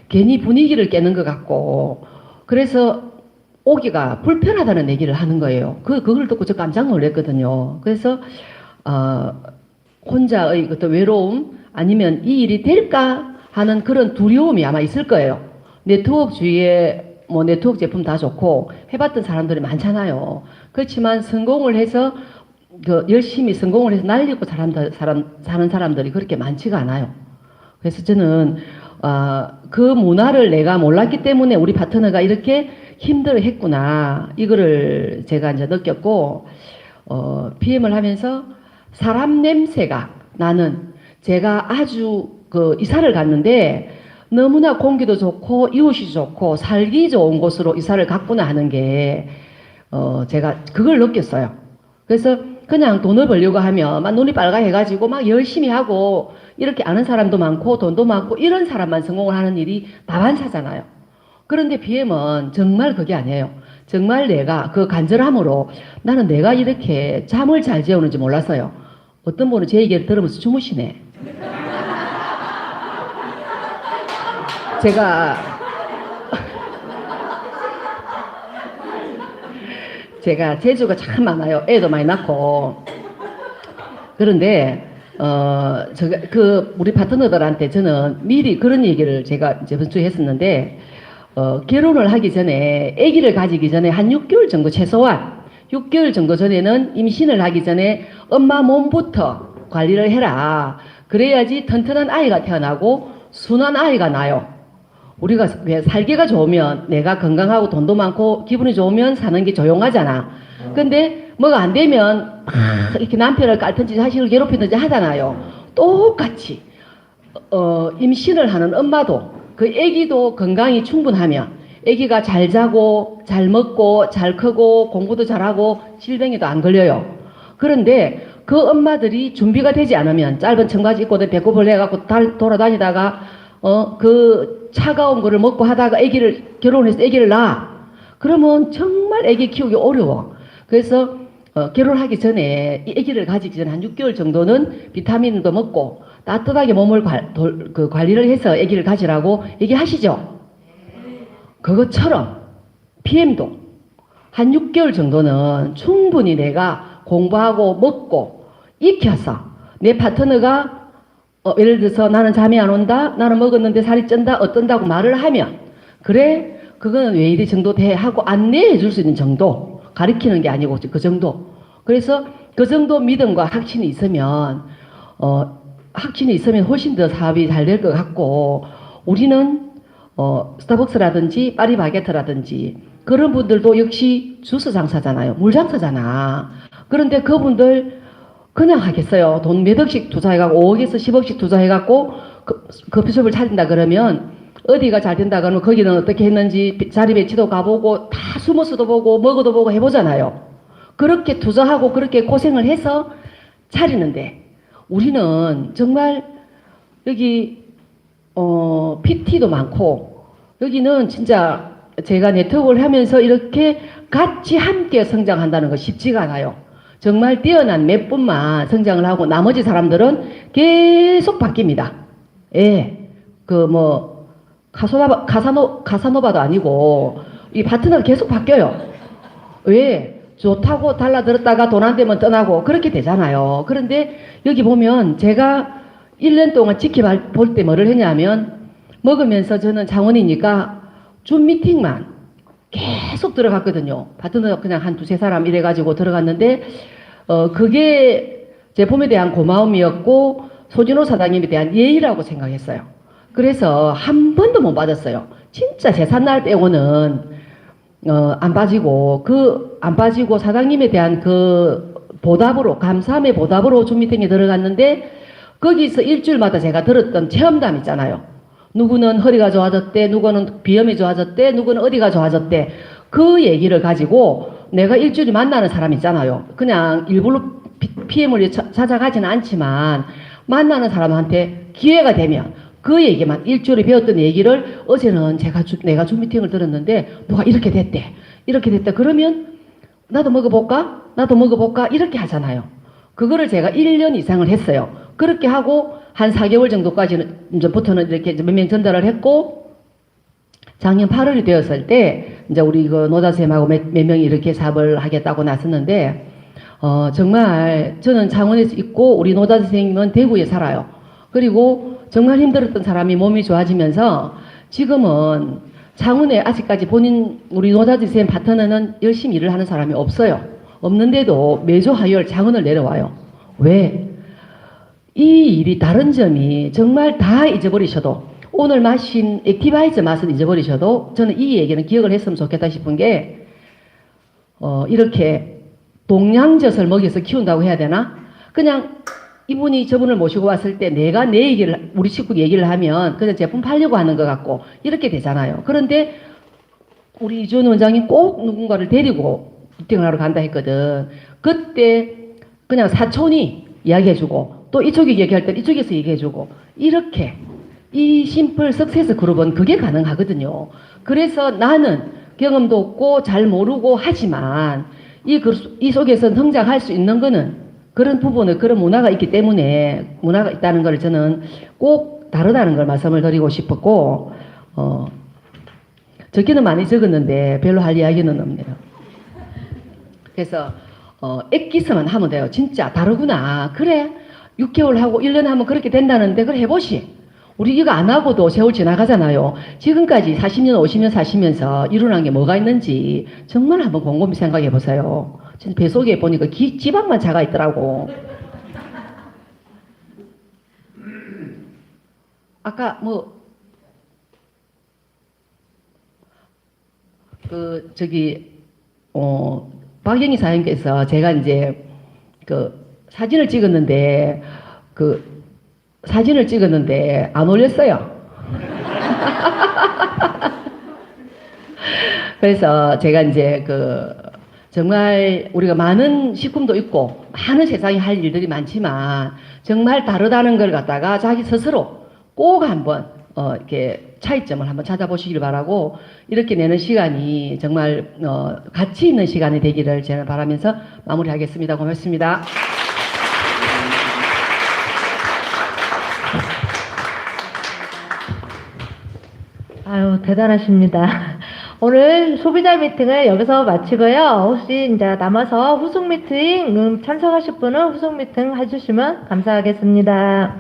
괜히 분위기를 깨는 것 같고 그래서 오기가 불편하다는 얘기를 하는 거예요. 그걸 듣고 저 깜짝 놀랐거든요. 그래서 혼자의 어떤 외로움 아니면 이 일이 될까 하는 그런 두려움이 아마 있을 거예요. 네트워크 주위에 뭐 네트워크 제품 다 좋고 해봤던 사람들이 많잖아요. 그렇지만 성공을 해서 열심히 성공을 해서 날리고 사는 사람들이 그렇게 많지가 않아요. 그래서 저는 그 문화를 내가 몰랐기 때문에 우리 파트너가 이렇게 힘들어 했구나 이거를 제가 이제 느꼈고 PM을 하면서 사람 냄새가 나는 제가 아주 이사를 갔는데 너무나 공기도 좋고 이웃이 좋고 살기 좋은 곳으로 이사를 갔구나 하는 게 제가 그걸 느꼈어요. 그래서 그냥 돈을 벌려고 하면 막 눈이 빨가해가지고 막 열심히 하고 이렇게 아는 사람도 많고 돈도 많고 이런 사람만 성공을 하는 일이 다반사잖아요. 그런데 BM은 정말 그게 아니에요. 정말 내가 그 간절함으로 나는 내가 이렇게 잠을 잘 재우는지 몰랐어요. 어떤 분은 제 얘기를 들으면서 주무시네. 제가 재주가 참 많아요. 애도 많이 낳고. 그런데 우리 파트너들한테 저는 미리 그런 얘기를 제가 이제 번주에 했었는데 결혼을 하기 전에 아기를 가지기 전에 한 6개월 정도 최소한 6개월 정도 전에는 임신을 하기 전에 엄마 몸부터 관리를 해라. 그래야지 튼튼한 아이가 태어나고 순한 아이가 나요. 우리가 왜 살기가 좋으면 내가 건강하고 돈도 많고 기분이 좋으면 사는 게 조용하잖아. 근데 뭐가 안 되면 막 이렇게 남편을 깔든지 자식을 괴롭히든지 하잖아요. 똑같이 임신을 하는 엄마도 그 아기도 건강이 충분하면 아기가 잘 자고 잘 먹고 잘 크고 공부도 잘하고 질병에도 안 걸려요. 그런데 그 엄마들이 준비가 되지 않으면 짧은 청바지 입고 배꼽을 내갖고 돌아다니다가 그 차가운 거를 먹고 하다가 결혼해서 아기를 낳아. 그러면 정말 아기 키우기 어려워. 그래서 결혼하기 전에 이 아기를 가지기 전에 한 6개월 정도는 비타민도 먹고 따뜻하게 몸을 관리를 해서 아기를 가지라고 얘기하시죠. 그것처럼 PM도 한 6개월 정도는 충분히 내가 공부하고 먹고 익혀서 내 파트너가 예를 들어서 나는 잠이 안 온다, 나는 먹었는데 살이 찐다, 어떤다고 말을 하면 그래 그거는 왜 이리 정도 돼 하고 안내해 줄 수 있는 정도, 가리키는 게 아니고 그 정도. 그래서 그 정도 믿음과 확신이 있으면 훨씬 더 사업이 잘 될 것 같고, 우리는 스타벅스라든지 파리바게트라든지 그런 분들도 역시 주스 장사잖아요. 물 장사잖아. 그런데 그분들 그냥 하겠어요. 돈 몇 억씩 투자해갖고 5억에서 10억씩 투자해갖고 커피숍을 차린다 그러면 어디가 잘 된다 그러면 거기는 어떻게 했는지 자리 배치도 가보고 다 숨어서도 보고 먹어도 보고 해보잖아요. 그렇게 투자하고 그렇게 고생을 해서 차리는데 우리는 정말 여기 PT도 많고 여기는 진짜 제가 네트워크를 하면서 이렇게 같이 함께 성장한다는 거 쉽지가 않아요. 정말 뛰어난 몇 분만 성장을 하고 나머지 사람들은 계속 바뀝니다. 예. 카사노바도 아니고 이 파트너가 계속 바뀌어요. 왜? 좋다고 달라들었다가 돈 안 되면 떠나고 그렇게 되잖아요. 그런데 여기 보면 제가 1년 동안 지켜볼 때 뭐를 했냐면 먹으면서 저는 장원이니까 줌 미팅만 계속 들어갔거든요. 파트너 그냥 한 두세 사람 이래가지고 들어갔는데 그게 제품에 대한 고마움이었고 소진호 사장님에 대한 예의라고 생각했어요. 그래서 한 번도 못 받았어요. 진짜 제삿날 빼고는 안 빠지고 사장님에 대한 그 보답으로 감사함의 보답으로 줌 미팅에 들어갔는데 거기서 일주일마다 제가 들었던 체험담 있잖아요. 누구는 허리가 좋아졌대, 누구는 비염이 좋아졌대, 누구는 어디가 좋아졌대. 그 얘기를 가지고 내가 일주일에 만나는 사람 있잖아요. 그냥 일부러 PM을 찾아가지는 않지만 만나는 사람한테 기회가 되면 그 얘기만 일주일에 배웠던 얘기를 어제는 내가 줌 미팅을 들었는데 누가 이렇게 됐대. 이렇게 됐다. 그러면 나도 먹어볼까? 이렇게 하잖아요. 그거를 제가 1년 이상을 했어요. 그렇게 하고 한 4개월 정도까지는 이제부터는 이렇게 몇 명 전달을 했고 작년 8월이 되었을 때 이제 우리 그 노다쌤하고 몇 명이 이렇게 사업을 하겠다고 나섰는데 정말 저는 창원에서 있고 우리 노다 선생님은 대구에 살아요. 그리고 정말 힘들었던 사람이 몸이 좋아지면서 지금은 창원에 아직까지 우리 노다 선생님 파트너는 열심히 일을 하는 사람이 없어요. 없는데도 매주 화요일 창원을 내려와요. 왜? 이 일이 다른 점이 정말 다 잊어버리셔도 오늘 마신 액티바이저 맛은 잊어버리셔도 저는 이 얘기는 기억을 했으면 좋겠다 싶은 게 이렇게 동양젖을 먹여서 키운다고 해야 되나? 그냥 이분이 저분을 모시고 왔을 때 내가 내 얘기를 우리 식구 얘기를 하면 그냥 제품 팔려고 하는 것 같고 이렇게 되잖아요. 그런데 우리 이주원 원장이 꼭 누군가를 데리고 미팅을 하러 간다 했거든. 그때 그냥 사촌이 이야기해주고 또 이쪽이 얘기할 때 이쪽에서 얘기해주고 이렇게 이 심플 석세스 그룹은 그게 가능하거든요. 그래서 나는 경험도 없고 잘 모르고 하지만 이 속에서 성장할 수 있는 거는 그런 부분을 그런 문화가 있기 때문에 문화가 있다는 걸 저는 꼭 다르다는 걸 말씀을 드리고 싶었고 적기는 많이 적었는데 별로 할 이야기는 없네요. 그래서 액기스만 하면 돼요. 진짜 다르구나. 그래 6개월 하고 1년 하면 그렇게 된다는데 그래 해보시. 우리 이거 안 하고도 세월 지나가잖아요. 지금까지 40년 50년 사시면서 일어난 게 뭐가 있는지 정말 한번 곰곰이 생각해 보세요. 진짜 배 속에 보니까 지방만 차가 있더라고. 아까 박영희 사장님께서 제가 이제 사진을 찍었는데 안 올렸어요. 그래서 제가 이제 정말 우리가 많은 식품도 있고 많은 세상에 할 일들이 많지만 정말 다르다는 걸 갖다가 자기 스스로 꼭 한번 이렇게 차이점을 한번 찾아보시길 바라고 이렇게 내는 시간이 정말 가치 있는 시간이 되기를 제가 바라면서 마무리하겠습니다. 고맙습니다. 아유, 대단하십니다. 오늘 소비자 미팅을 여기서 마치고요. 혹시 이제 남아서 후속 미팅 참석하실 분은 후속 미팅 해주시면 감사하겠습니다.